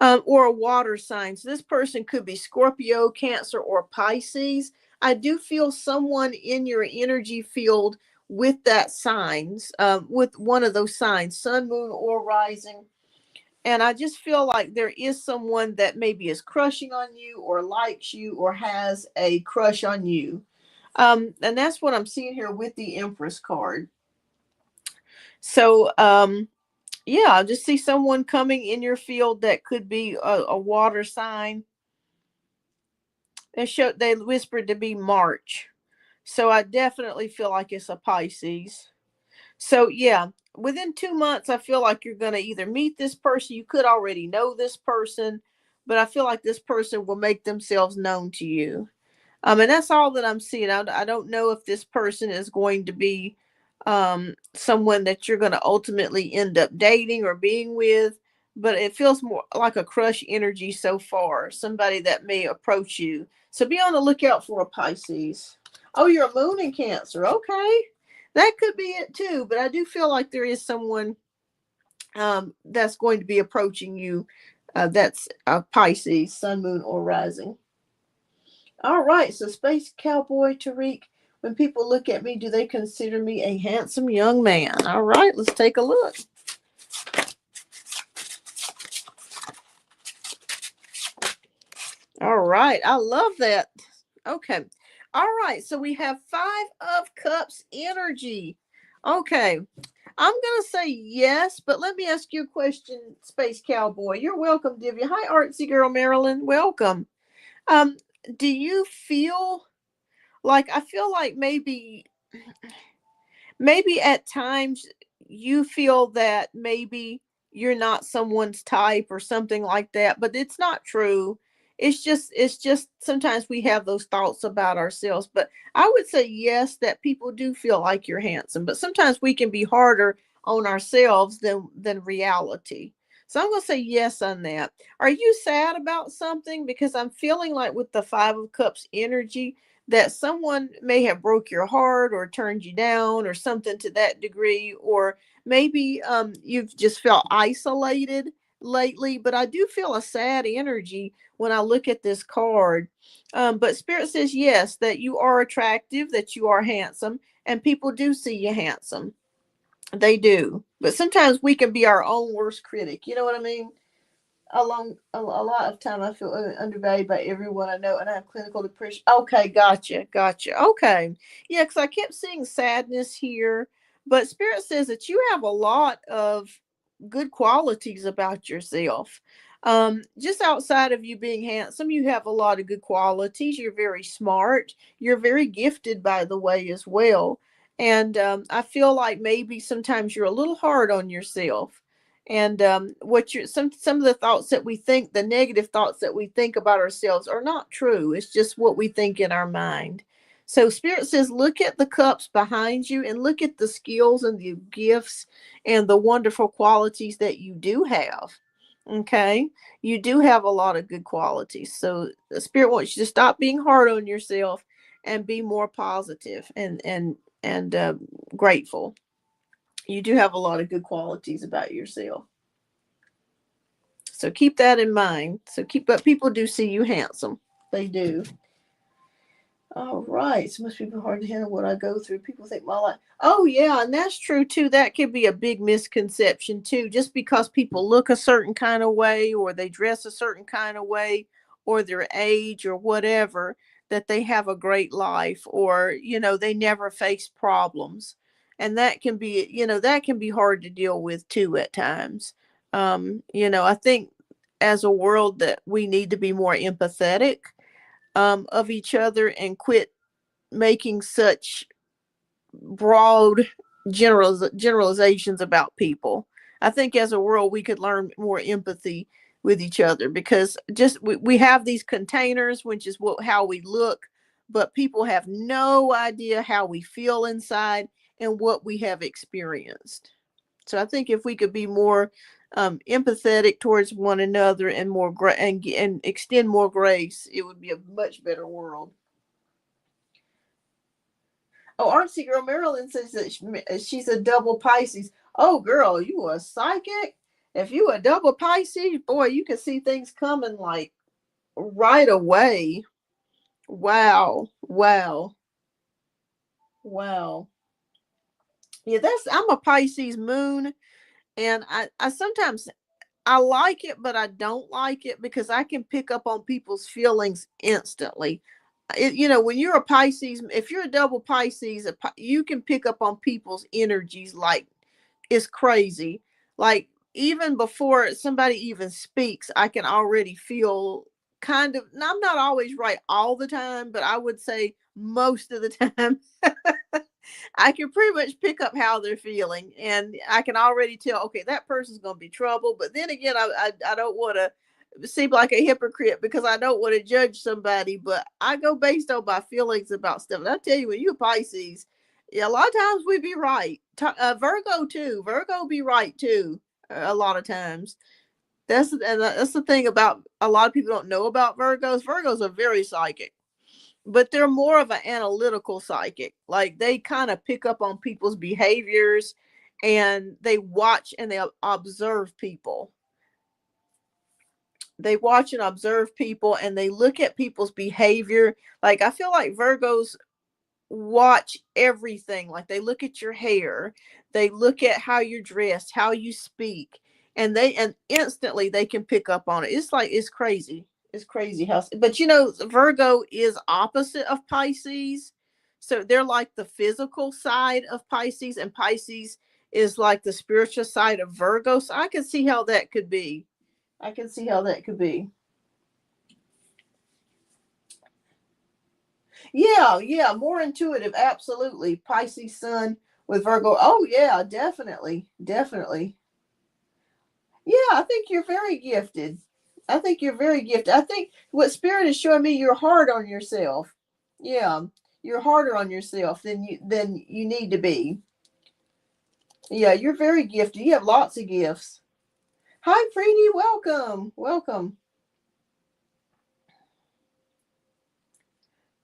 or a water sign. So this person could be Scorpio, Cancer, or Pisces. I do feel someone in your energy field with that signs, with one of those signs, sun, moon, or rising. And I just feel like there is someone that maybe is crushing on you or likes you or has a crush on you. And that's what I'm seeing here with the Empress card. So, yeah, I just see someone coming in your field that could be a water sign. They whispered to be March. So I definitely feel like it's a Pisces. So yeah, within 2 months, I feel like you're going to either meet this person. You could already know this person, but I feel like this person will make themselves known to you. And that's all that I'm seeing. I don't know if this person is going to be someone that you're going to ultimately end up dating or being with, but it feels more like a crush energy so far. Somebody that may approach you. So be on the lookout for a Pisces. Oh, you're a moon in Cancer. Okay. That could be it too. But I do feel like there is someone that's going to be approaching you. That's a Pisces, sun, moon, or rising. All right. So, Space Cowboy Tariq, when people look at me, do they consider me a handsome young man? All right. Let's take a look. All right. I love that. Okay. All right. So we have 5 of Cups energy. Okay. I'm going to say yes, but let me ask you a question, Space Cowboy. You're welcome, Divya. Hi, Artsy Girl Marilyn. Welcome. Um, do you feel like, I feel like maybe at times you feel that maybe you're not someone's type or something like that, but it's not true. It's just sometimes we have those thoughts about ourselves. But I would say yes, that people do feel like you're handsome, but sometimes we can be harder on ourselves than reality. So I'm going to say yes on that. Are you sad about something? Because I'm feeling like with the 5 of Cups energy, that someone may have broke your heart or turned you down or something to that degree, or maybe you've just felt isolated lately. But I do feel a sad energy when I look at this card. But Spirit says yes, that you are attractive, that you are handsome, and people do see you handsome. They do. But sometimes we can be our own worst critic. You know what I mean? A lot of time I feel undervalued by everyone I know, and I have clinical depression. Okay, gotcha. Okay, yeah, because I kept seeing sadness here, but Spirit says that you have a lot of good qualities about yourself. Just outside of you being handsome, you have a lot of good qualities. You're very smart. You're very gifted, by the way, as well. And I feel like maybe sometimes you're a little hard on yourself. And what you some of the thoughts that we think, the negative thoughts that we think about ourselves, are not true. It's just what we think in our mind. So Spirit says, look at the cups behind you and look at the skills and the gifts and the wonderful qualities that you do have. Okay, you do have a lot of good qualities. So the Spirit wants you to stop being hard on yourself and be more positive and grateful. You do have a lot of good qualities about yourself. So keep that in mind. But people do see you handsome. They do. All right. So most people hard to handle what I go through. People think my life. Oh yeah, and that's true too. That could be a big misconception too. Just because people look a certain kind of way, or they dress a certain kind of way, or their age, or whatever, that they have a great life, or they never face problems, and that can be that can be hard to deal with too at times. I think as a world that we need to be more empathetic of each other and quit making such broad generalizations about people. I think as a world we could learn more empathy with each other, because just we have these containers, which is how we look, but people have no idea how we feel inside and what we have experienced. So I think if we could be more empathetic towards one another and and extend more grace, it would be a much better world. Oh, Artsy Girl Marilyn says that she's a double Pisces. Oh, girl, you a psychic? If you a double Pisces, boy, you can see things coming like right away. Wow, wow, wow. Yeah, I'm a Pisces moon, and I sometimes I like it, but I don't like it because I can pick up on people's feelings instantly. When you're a Pisces, if you're a double Pisces, you can pick up on people's energies like it's crazy. Like even before somebody even speaks, I can already feel kind of. I'm not always right all the time, but I would say most of the time. I can pretty much pick up how they're feeling, and I can already tell. Okay, that person's going to be trouble. But then again, I don't want to seem like a hypocrite because I don't want to judge somebody. But I go based on my feelings about stuff. And I tell you, when you're Pisces, yeah, a lot of times we be right. Virgo too. Virgo be right too. A lot of times. That's the thing about a lot of people don't know about Virgos. Virgos are very psychic, but they're more of an analytical psychic. Like they kind of pick up on people's behaviors, and they watch and they observe people. They watch and observe people, and they look at people's behavior. Like I feel like Virgos watch everything. Like they look at your hair, they look at how you're dressed, how you speak, and instantly they can pick up on it. It's like it's crazy. It's crazy how. But Virgo is opposite of Pisces, so they're like the physical side of Pisces, and Pisces is like the spiritual side of Virgo. So I can see how that could be. I can see how that could be. Yeah, yeah, more intuitive, absolutely. Pisces sun with Virgo. Oh yeah, definitely. Definitely. Yeah, I think you're very gifted. I think you're very gifted. I think what spirit is showing me, you're hard on yourself. Yeah. You're harder on yourself than you need to be. Yeah, you're very gifted. You have lots of gifts. Hi Preeti, welcome. Welcome.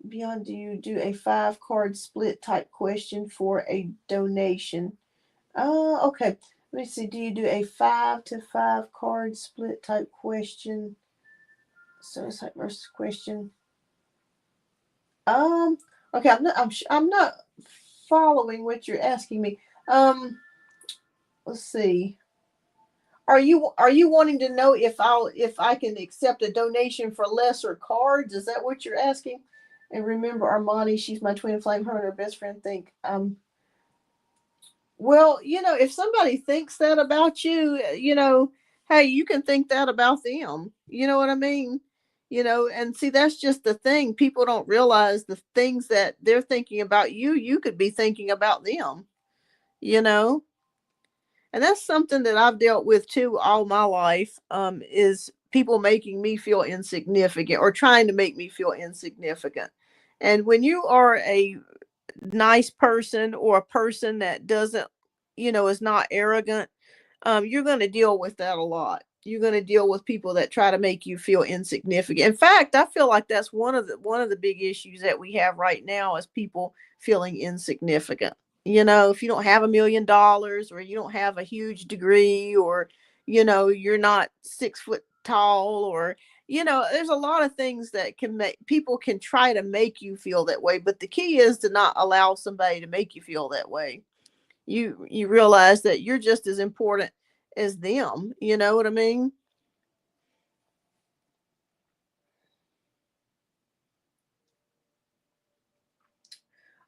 Beyond, do you do a 5 card split type question for a donation? Okay. Let me see. Do you do a 5 to 5 card split type question? So it's like versus question. Um. Okay. I'm not following what you're asking me. Um. Let's see. Are you wanting to know if I can accept a donation for lesser cards? Is that what you're asking? And remember Armani, she's my twin flame. Her and her best friend think well, if somebody thinks that about you, hey, you can think that about them. You know what I mean? And see, that's just the thing. People don't realize the things that they're thinking about you, you could be thinking about them, you know? And that's something that I've dealt with too all my life, is people making me feel insignificant or trying to make me feel insignificant. And when you are a nice person or a person that doesn't, is not arrogant, you're going to deal with that a lot. You're going to deal with people that try to make you feel insignificant. In fact, I feel like that's one of the big issues that we have right now is people feeling insignificant. If you don't have $1 million or you don't have a huge degree, or you're not 6 foot tall, or there's a lot of things that can make people can try to make you feel that way. But the key is to not allow somebody to make you feel that way. You realize that you're just as important as them. You know what I mean?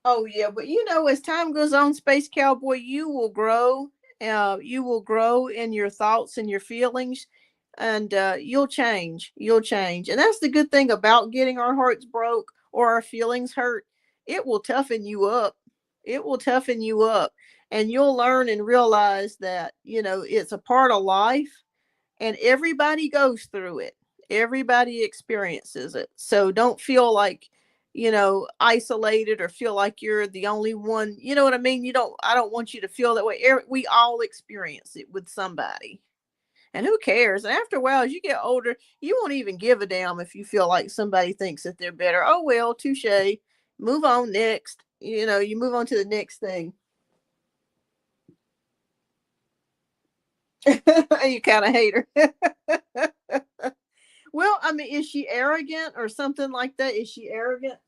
Oh yeah, but as time goes on, Space Cowboy, you will grow. You will grow in your thoughts and your feelings, and you'll change. You'll change, and that's the good thing about getting our hearts broke or our feelings hurt. It will toughen you up. It will toughen you up, and you'll learn and realize that it's a part of life, and everybody goes through it. Everybody experiences it. So don't feel like, isolated, or feel like you're the only one. You know what I mean? I don't want you to feel that way. We all experience it with somebody. And who cares? And after a while, as you get older, you won't even give a damn if you feel like somebody thinks that they're better. Oh, well, touche. Move on next. You move on to the next thing. You kind of hate her. Well, I mean, is she arrogant or something like that? Is she arrogant?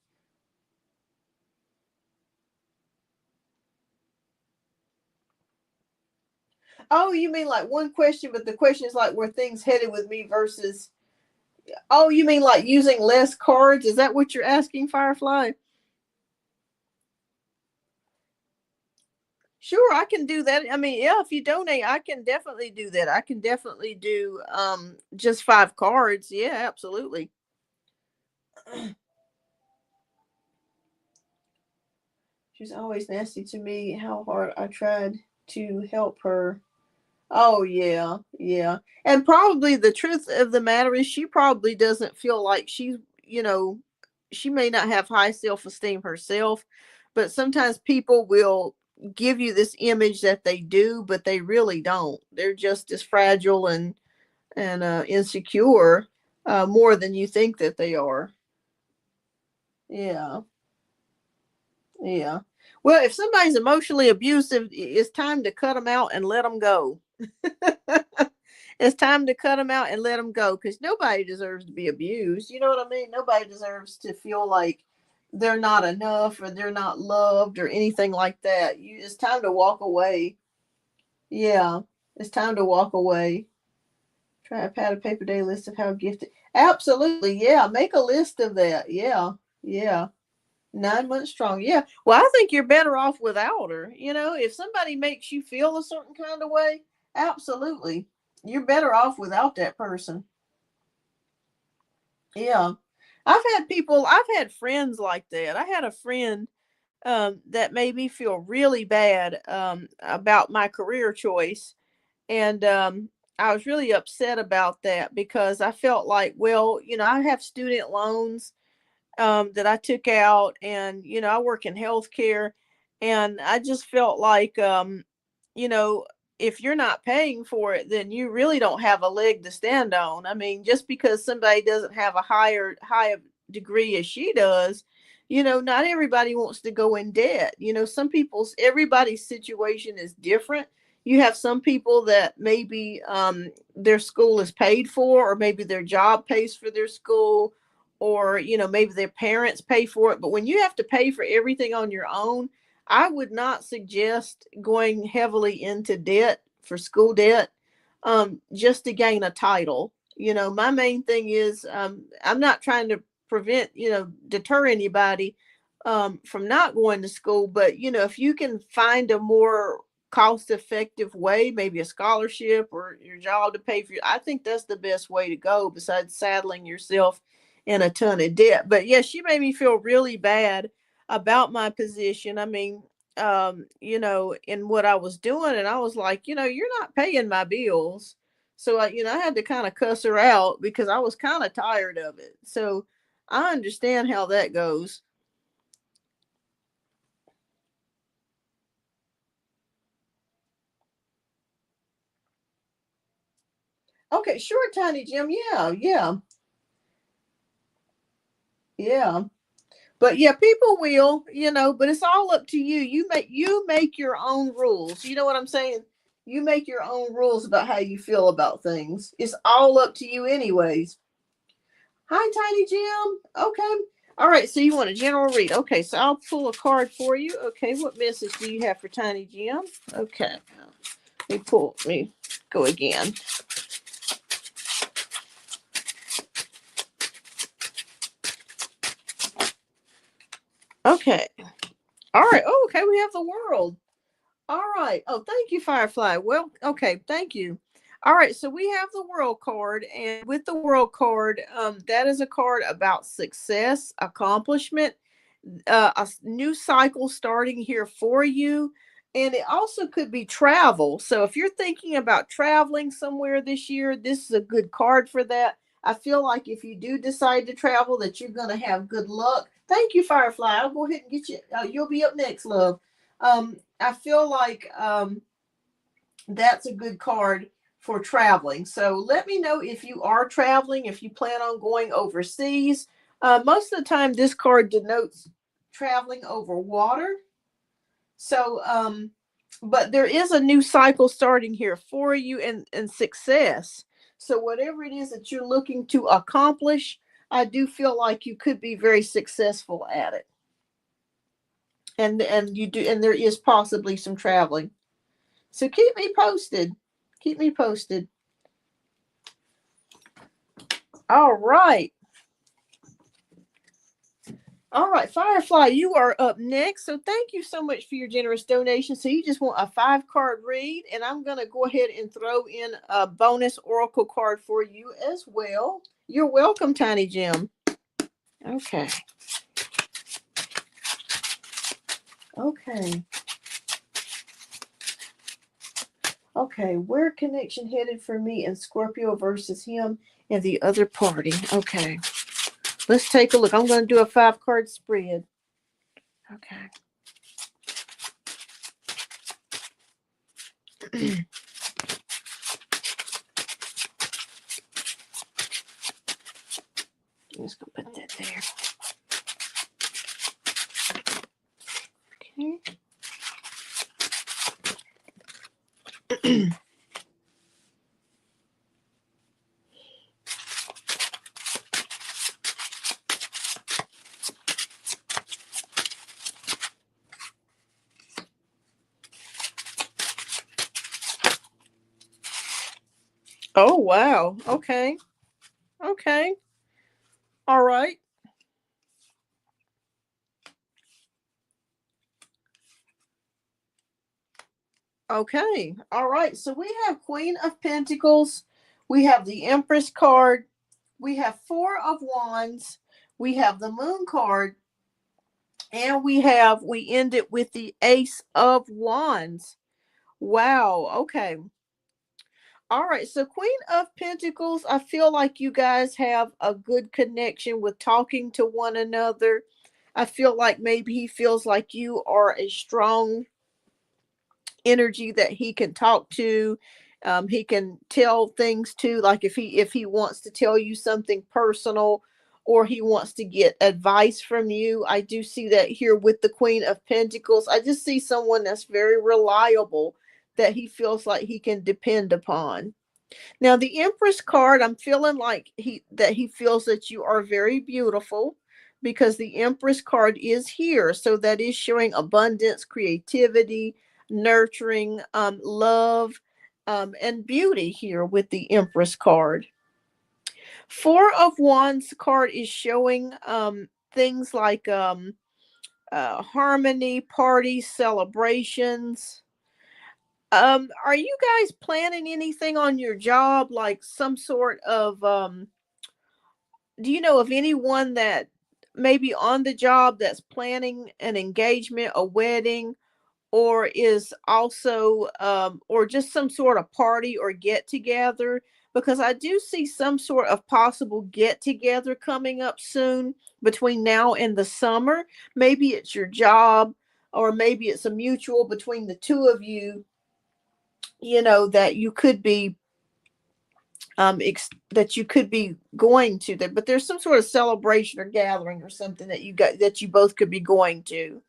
Oh, you mean like one question, but the question is like where things headed with me versus. Oh, you mean like using less cards? Is that what you're asking, Firefly? Sure, I can do that. I mean, yeah, if you donate, I can definitely do that. I can definitely do just 5 cards. Yeah, absolutely. She's always nasty to me. How hard I tried to help her. Oh yeah, yeah. And probably the truth of the matter is she probably doesn't feel like you know, she may not have high self-esteem herself, but sometimes people will give you this image that they do, but they really don't. They're just as fragile and insecure, more than you think that they are. Yeah. Yeah. Well, if somebody's emotionally abusive, it's time to cut them out and let them go. It's time to cut them out and let them go, because nobody deserves to be abused. You know what I mean? Nobody deserves to feel like they're not enough or they're not loved or anything like that. It's time to walk away. Yeah, it's time to walk away. Try a pad of paper day list of how gifted. Absolutely. Yeah. Make a list of that. Yeah. Yeah. 9 months strong. Yeah. Well, I think you're better off without her. If somebody makes you feel a certain kind of way, absolutely. You're better off without that person. Yeah. I've had friends like that. I had a friend that made me feel really bad about my career choice. And I was really upset about that because I felt like, well, I have student loans that I took out, and I work in healthcare, and I just felt like, you know, if you're not paying for it, then you really don't have a leg to stand on. I mean, just because somebody doesn't have a higher degree as she does, not everybody wants to go in debt. Everybody's situation is different. You have some people that maybe their school is paid for, or maybe their job pays for their school, or maybe their parents pay for it. But when you have to pay for everything on your own, I would not suggest going heavily into debt for school debt, just to gain a title. My main thing is, I'm not trying to deter anybody from not going to school. But, if you can find a more cost effective way, maybe a scholarship or your job to pay for you, I think that's the best way to go, besides saddling yourself in a ton of debt. But yeah, she made me feel really bad about my position. I mean, in what I was doing, and I was like, you're not paying my bills. So I had to kind of cuss her out because I was kind of tired of it. So I understand how that goes. Okay, sure, Tiny Jim. Yeah, yeah, yeah. But yeah, people will, but it's all up to you. You make your own rules. You know what I'm saying? You make your own rules about how you feel about things. It's all up to you anyways. Hi, Tiny Jim. Okay. All right, so you want a general read. Okay, so I'll pull a card for you. Okay, what message do you have for Tiny Jim? Okay. Let me go again. Okay. All right. Oh, okay, we have the world. All right. Oh, thank you, Firefly. Well, okay, thank you. All right, so we have the world card, and with the world card, that is a card about success, accomplishment, a new cycle starting here for you. And it also could be travel. So if you're thinking about traveling somewhere this year, this is a good card for that. I feel like if you do decide to travel, that you're going to have good luck. Thank you, Firefly. I'll go ahead and get you. You'll be up next, love. I feel like that's a good card for traveling. So let me know if you are traveling, if you plan on going overseas. Most of the time, this card denotes traveling over water. So, but there is a new cycle starting here for you and success. So, whatever it is that you're looking to accomplish, I do feel like you could be very successful at it. And you do, and there is possibly some traveling. So keep me posted. Keep me posted. All right. All right, Firefly, you are up next. So thank you so much for your generous donation. So you just want a 5 card read, and I'm going to go ahead and throw in a bonus oracle card for you as well. You're welcome, Tiny Jim. Okay. Okay. Okay. Where connection headed for me and Scorpio versus him and the other party? Okay. Let's take a look. I'm going to do a 5 card spread. Okay. I'm just going to put that there. Okay. Oh, wow. Okay. Okay. All right. Okay. All right. So we have Queen of Pentacles. We have the Empress card. We have Four of Wands. We have the Moon card. And we end it with the Ace of Wands. Wow. Okay. All right. So Queen of Pentacles, I feel like you guys have a good connection with talking to one another. I feel like maybe he feels like you are a strong energy that he can talk to. He can tell things to, like if he wants to tell you something personal or he wants to get advice from you. I do see that here with the Queen of Pentacles. I just see someone that's very reliable that he feels like he can depend upon. Now the Empress card, I'm feeling like he feels that you are very beautiful because the Empress card is here. So that is showing abundance, creativity, nurturing, love, and beauty here with the Empress card. Four of Wands card is showing things like harmony, parties, celebrations. Are you guys planning anything on your job, like some sort of do you know of anyone that maybe on the job that's planning an engagement, a wedding, or is also or just some sort of party or get together, because I do see some sort of possible get together coming up soon between now and the summer. Maybe it's your job, or maybe it's a mutual between the two of you, that you could be that you could be going to there, but there's some sort of celebration or gathering or something that you both could be going to.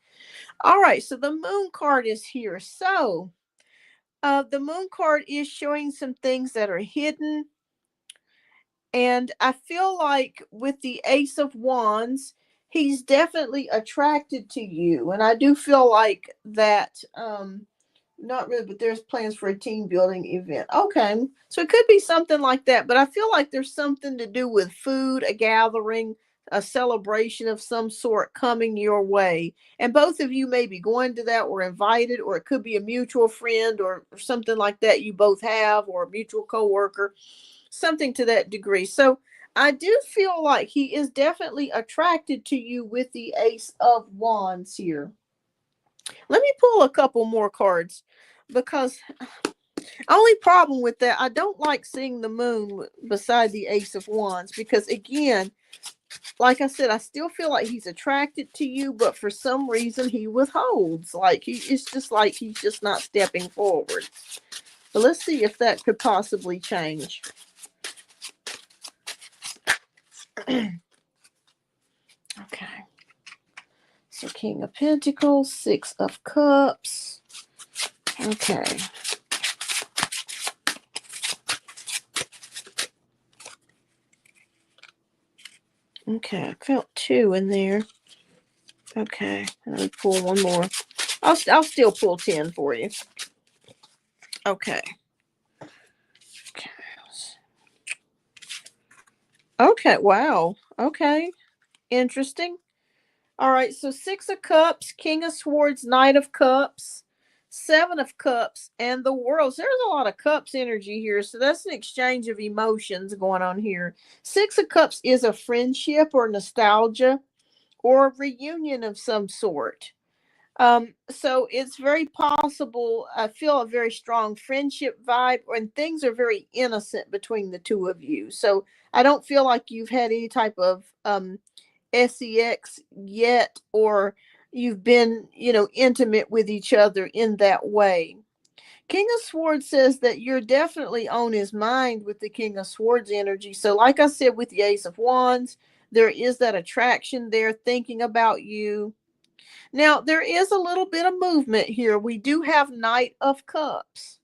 All right, so the moon card is here. So the moon card is showing some things that are hidden. And I feel like with the Ace of Wands, he's definitely attracted to you. And I do feel like that, not really, but there's plans for a team building event. Okay. So it could be something like that. But I feel like there's something to do with food, a gathering, a celebration of some sort coming your way. And both of you may be going to that or invited, or it could be a mutual friend or something like that you both have, or a mutual coworker, something to that degree. So I do feel like he is definitely attracted to you with the Ace of Wands here. Let me pull a couple more cards, because only problem with that, I don't like seeing the moon beside the Ace of Wands, because again, like I said, I still feel like he's attracted to you, but for some reason he withholds. Like it's just like he's just not stepping forward. But let's see if that could possibly change. Okay. So King of Pentacles, Six of Cups. Okay. Okay, I felt two in there. Okay, let me pull one more. I'll still pull 10 for you. Okay. Okay. Okay, wow. Okay. Interesting. All right, so Six of Cups, King of Swords, Knight of Cups, Seven of Cups, and the World. So there's a lot of cups energy here. So that's an exchange of emotions going on here. Six of Cups is a friendship or nostalgia or a reunion of some sort. So it's very possible. I feel a very strong friendship vibe, and things are very innocent between the two of you. So I don't feel like you've had any type of sex yet, or you've been, intimate with each other in that way. King of Swords says that you're definitely on his mind with the King of Swords energy. So, like I said, with the Ace of Wands, there is that attraction there, thinking about you. Now, there is a little bit of movement here. We do have Knight of Cups.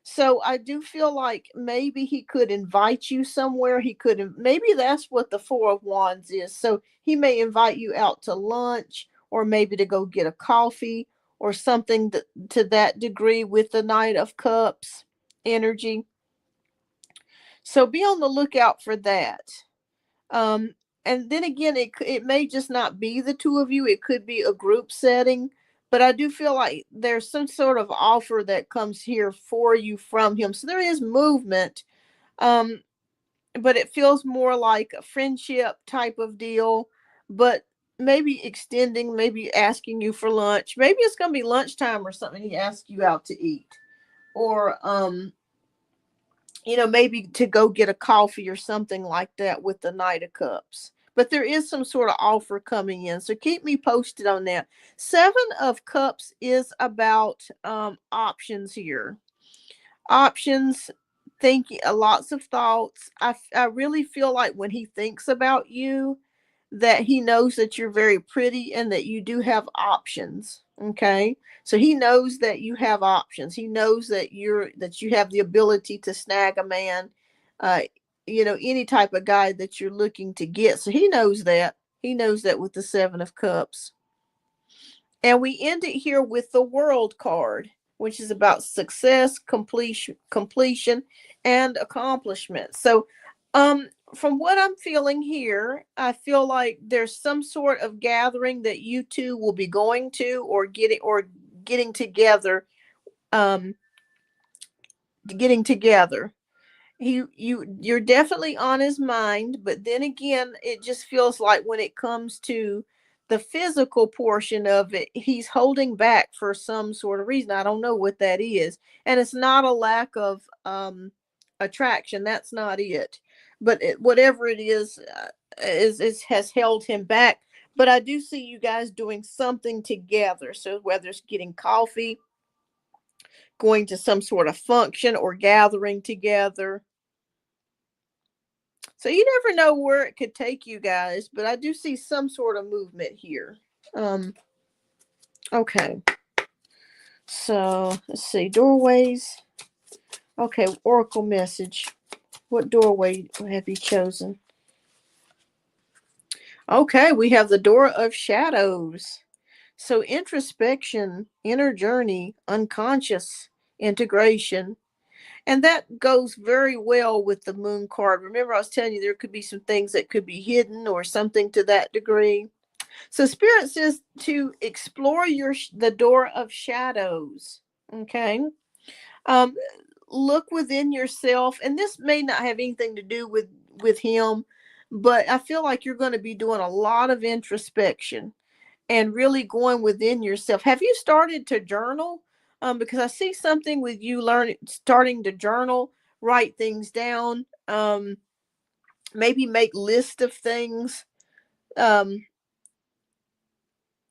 So I do feel like maybe he could invite you somewhere. Maybe that's what the Four of Wands is. So he may invite you out to lunch, or maybe to go get a coffee or something to that degree with the Knight of Cups energy. So be on the lookout for that. Um, and then again, it may just not be the two of you. It could be a group setting. But I do feel like there's some sort of offer that comes here for you from him. So there is movement, um, but it feels more like a friendship type of deal. But maybe extending, maybe asking you for lunch. Maybe it's going to be lunchtime or something. He asks you out to eat, or maybe to go get a coffee or something like that with the Knight of Cups. But there is some sort of offer coming in. So keep me posted on that. Seven of Cups is about options here. Options, thinking, lots of thoughts. I really feel like when he thinks about you, that he knows that you're very pretty and that you do have options. Okay. So he knows that you have options. He knows that you have the ability to snag a man, uh, any type of guy that you're looking to get. So he knows that. He knows that with the Seven of Cups. And we end it here with the World card, which is about success, completion, and accomplishment. So, from what I'm feeling here, I feel like there's some sort of gathering that you two will be going to, or getting together, um, getting together. You're definitely on his mind, but then again, it just feels like when it comes to the physical portion of it, he's holding back for some sort of reason. I don't know what that is. And it's not a lack of attraction. That's not it. But whatever it is has held him back. But I do see you guys doing something together. So whether it's getting coffee, going to some sort of function, or gathering together. So you never know where it could take you guys, but I do see some sort of movement here. Um, okay. So let's see. Doorways. Okay, Oracle message. What doorway have you chosen? Okay, we have the door of shadows. So introspection, inner journey, unconscious integration. And that goes very well with the moon card. Remember, I was telling you there could be some things that could be hidden or something to that degree. So Spirit says to explore the door of shadows. Okay. Um, look within yourself, and this may not have anything to do with him, but I feel like you're going to be doing a lot of introspection and really going within yourself. Have you started to journal? Because I see something with you starting to journal, write things down, maybe make list of things. Um,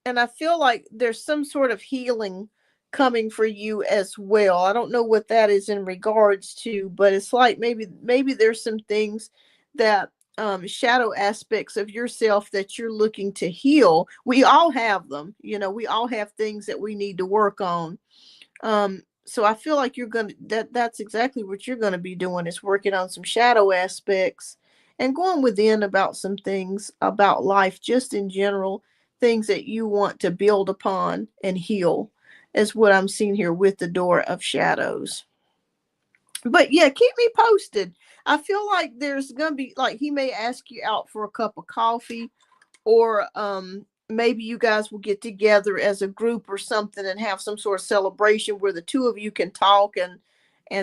and I feel like there's some sort of healing coming for you as well. I don't know what that is in regards to, but it's like maybe there's some things that shadow aspects of yourself that you're looking to heal. We all have them, we all have things that we need to work on. So I feel like that's exactly what you're gonna be doing, is working on some shadow aspects and going within about some things about life, just in general, things that you want to build upon and heal, is what I'm seeing here with the door of shadows. But yeah, keep me posted. I feel like there's gonna be, like, he may ask you out for a cup of coffee, or maybe you guys will get together as a group or something and have some sort of celebration where the two of you can talk,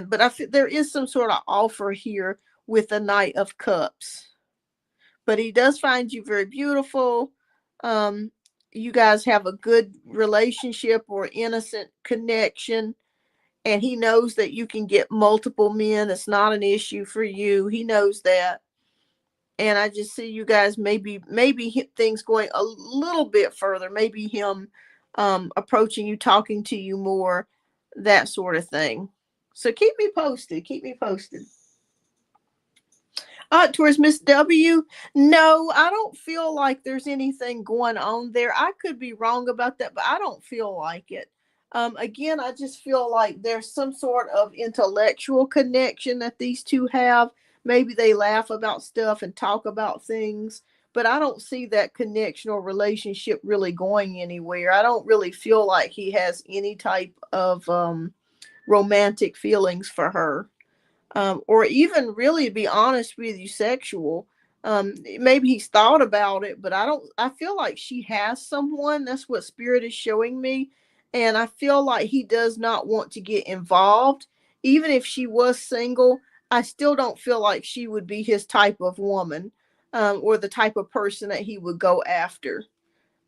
but I feel there is some sort of offer here with the Knight of Cups. But he does find you very beautiful. um you guys have a good relationship or innocent connection, and he knows that you can get multiple men. It's not an issue for you. He knows that. And I just see you guys maybe things going a little bit further. Maybe him approaching you, talking to you more, that sort of thing. So keep me posted. Keep me posted. Towards Miss W. No, I don't feel like there's anything going on there. I could be wrong about that, but I don't feel like it. Again, I just feel like there's some sort of intellectual connection that these two have. Maybe they laugh about stuff and talk about things, but I don't see that connection or relationship really going anywhere. I don't really feel like he has any type of romantic feelings for her, or even, really, to be honest with you, sexual. Maybe he's thought about it, but I feel like she has someone. That's what Spirit is showing me. And I feel like he does not want to get involved. Even if she was single, I still don't feel like she would be his type of woman, or the type of person that he would go after.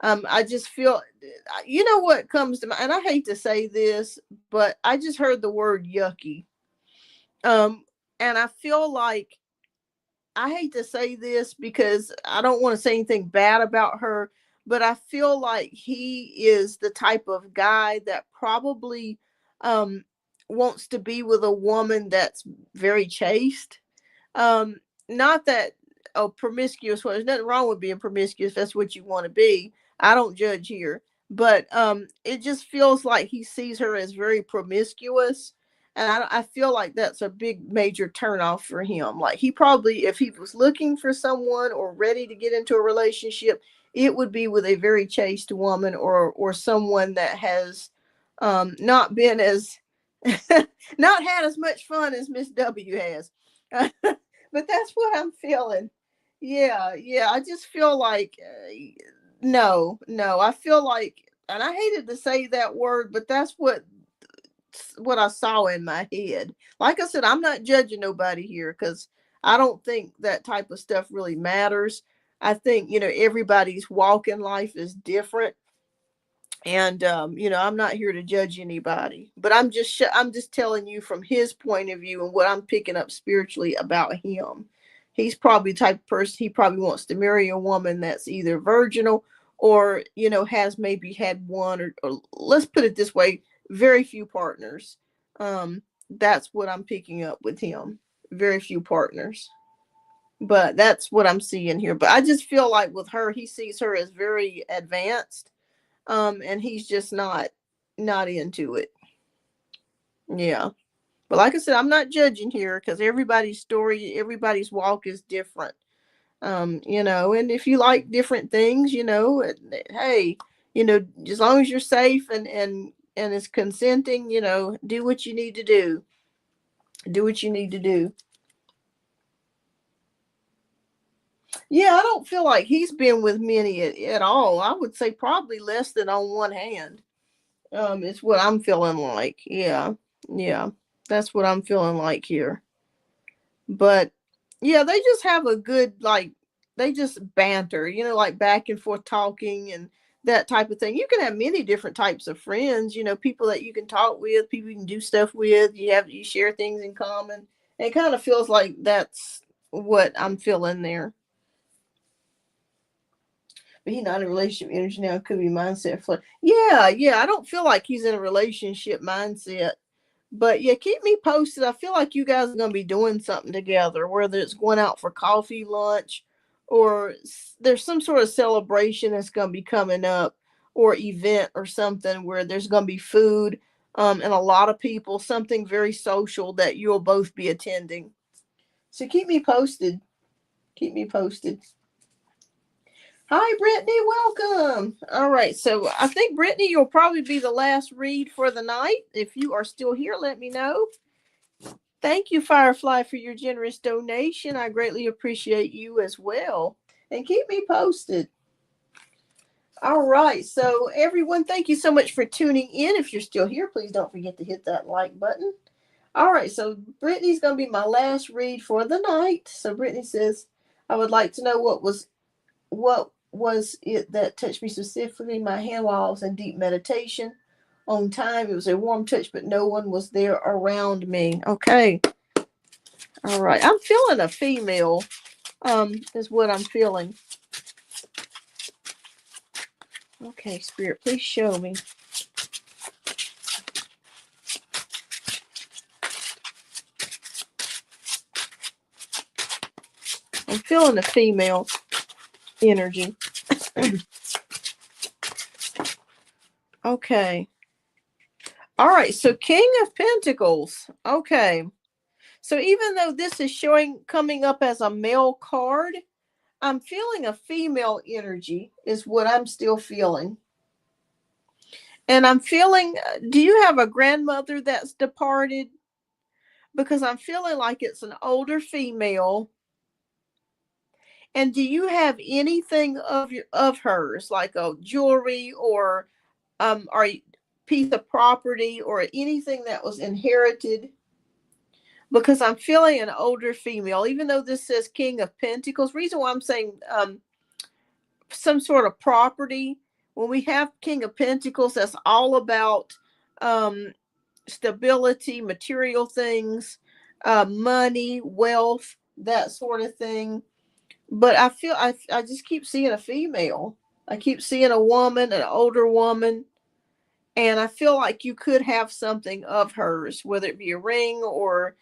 I just feel, what comes to mind, and I hate to say this, but I just heard the word yucky. Um, and I feel like, I hate to say this because I don't want to say anything bad about her, but I feel like he is the type of guy that probably um wants to be with a woman that's very chaste. Um, not that, oh, promiscuous. Well, there's nothing wrong with being promiscuous. If that's what you want to be. I don't judge here, but it just feels like he sees her as very promiscuous, and I feel like that's a big major turnoff for him. Like, he probably, if he was looking for someone or ready to get into a relationship, it would be with a very chaste woman, or someone that has not been as not had as much fun as Miss W has. But that's what I'm feeling. Yeah, yeah. I just feel like, no, no. I feel like, and I hated to say that word, but that's what what I saw in my head. Like I said, I'm not judging nobody here because I don't think that type of stuff really matters. I think, everybody's walk in life is different. And I'm not here to judge anybody, but I'm just telling you from his point of view and what I'm picking up spiritually about him. He's probably the type of person, he probably wants to marry a woman that's either virginal or has maybe had one, or let's put it this way, very few partners. That's what I'm picking up with him. Very few partners. But that's what I'm seeing here. But I just feel like with her, he sees her as very advanced, and he's just not into it. Yeah. But like I said, I'm not judging here because everybody's story, everybody's walk is different. And if you like different things, hey, as long as you're safe and it's consenting, do what you need to do. Do what you need to do. Yeah, I don't feel like he's been with many at all. I would say probably less than on one hand. It's what I'm feeling like. Yeah. Yeah. That's what I'm feeling like here. But yeah, they just have a good, like, they just banter, like back and forth talking and that type of thing. You can have many different types of friends, people that you can talk with, people you can do stuff with. You share things in common. And it kind of feels like that's what I'm feeling there. But he's not in a relationship energy now. It could be mindset flow. Yeah, yeah. I don't feel like he's in a relationship mindset. But yeah, keep me posted. I feel like you guys are going to be doing something together, whether it's going out for coffee, lunch, or there's some sort of celebration that's going to be coming up, or event or something where there's going to be food, and a lot of people, something very social that you'll both be attending. So keep me posted. Keep me posted. Hi, Brittany. Welcome. All right. So I think, Brittany, you'll probably be the last read for the night. If you are still here, let me know. Thank you, Firefly, for your generous donation. I greatly appreciate you as well. And keep me posted. All right. So, everyone, thank you so much for tuning in. If you're still here, please don't forget to hit that like button. All right. So, Brittany's going to be my last read for the night. So, Brittany says, I would like to know what was it that touched me specifically in my hand while I was in deep meditation. On time, it was a warm touch, but no one was there around me. Okay. All right. I'm feeling a female, is what I'm feeling. Okay, Spirit, please show me. I'm feeling a female energy. Okay. All right. So, King of Pentacles. Okay. So, even though this is coming up as a male card, I'm feeling a female energy, is what I'm still feeling. And I'm feeling, do you have a grandmother that's departed? Because I'm feeling like it's an older female. And do you have anything of hers, like a jewelry or piece of property or anything that was inherited? Because I'm feeling an older female, even though this says King of Pentacles. Reason why I'm saying some sort of property. When we have King of Pentacles, that's all about stability, material things, money, wealth, that sort of thing. But I feel I just keep seeing a female. I keep seeing a woman, an older woman, and I feel like you could have something of hers, whether it be a ring or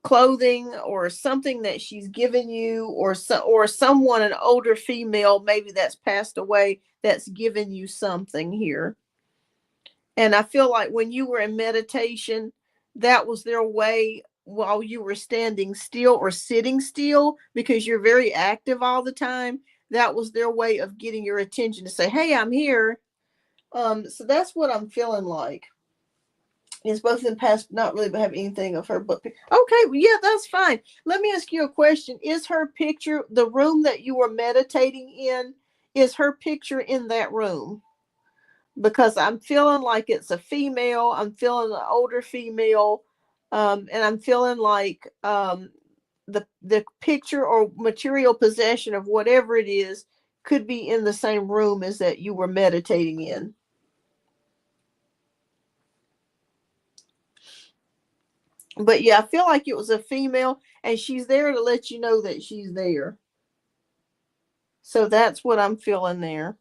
clothing or something that she's given you, or someone, an older female, maybe that's passed away, that's given you something here. And I feel like when you were in meditation, that was their way while you were standing still or sitting still, because you're very active all the time. That was their way of getting your attention to say, hey, I'm here. So that's what I'm feeling like. It's both in past, not really have anything of her, but okay, well, yeah, that's fine. Let me ask you a question. Is her picture, the room that you were meditating in, is her picture in that room? because I'm feeling like it's a female. I'm feeling an older female, and I'm feeling like the picture or material possession of whatever it is could be in the same room as that you were meditating in. But yeah, I feel like it was a female, and she's there to let you know that she's there. So that's what I'm feeling there.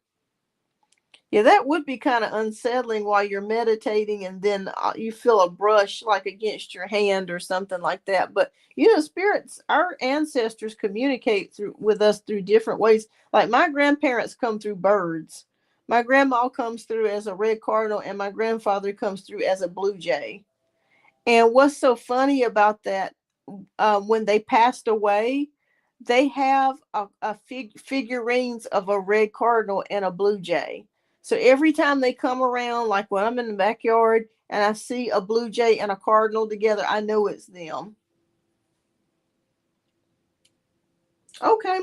Yeah, that would be kind of unsettling while you're meditating, and then you feel a brush like against your hand or something like that. But spirits, our ancestors communicate through with us through different ways. Like my grandparents come through birds. My grandma comes through as a red cardinal, and my grandfather comes through as a blue jay. And what's so funny about that? When they passed away, they have figurines of a red cardinal and a blue jay. So every time they come around, like when I'm in the backyard and I see a blue jay and a cardinal together, I know it's them. Okay.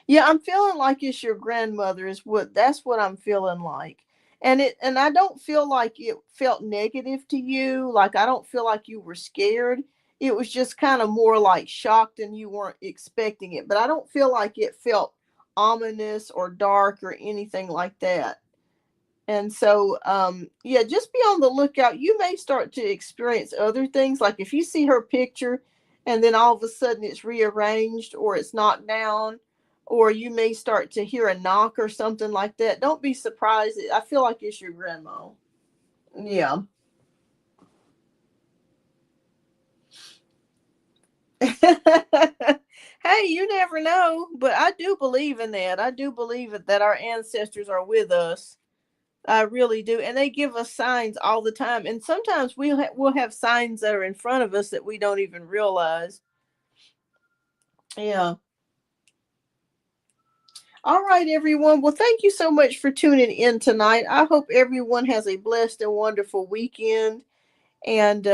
Yeah, I'm feeling like it's your grandmother is that's what I'm feeling like. And I don't feel like it felt negative to you. Like I don't feel like you were scared. It was just kind of more like shocked and you weren't expecting it. But I don't feel like it felt ominous or dark or anything like that. And so, yeah, just be on the lookout. You may start to experience other things. Like if you see her picture and then all of a sudden it's rearranged or it's knocked down, or you may start to hear a knock or something like that. Don't be surprised. I feel like it's your grandma. Yeah. Hey, you never know. But I do believe in that. I do believe that our ancestors are with us. I really do, and they give us signs all the time. And sometimes we'll have signs that are in front of us that we don't even realize. Yeah. All right, everyone. Well, thank you so much for tuning in tonight. I hope everyone has a blessed and wonderful weekend. And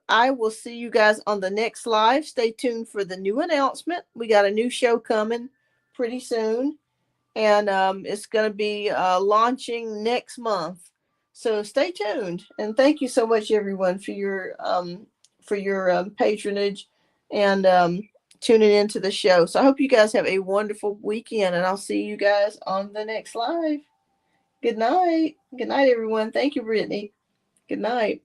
I will see you guys on the next live. Stay tuned for the new announcement. We got a new show coming pretty soon, and it's going to be launching next month. So stay tuned, and thank you so much, everyone, for your patronage and tuning into the show. So I hope you guys have a wonderful weekend, and I'll see you guys on the next live. Good night. Good night, everyone. Thank you, Brittany. Good night.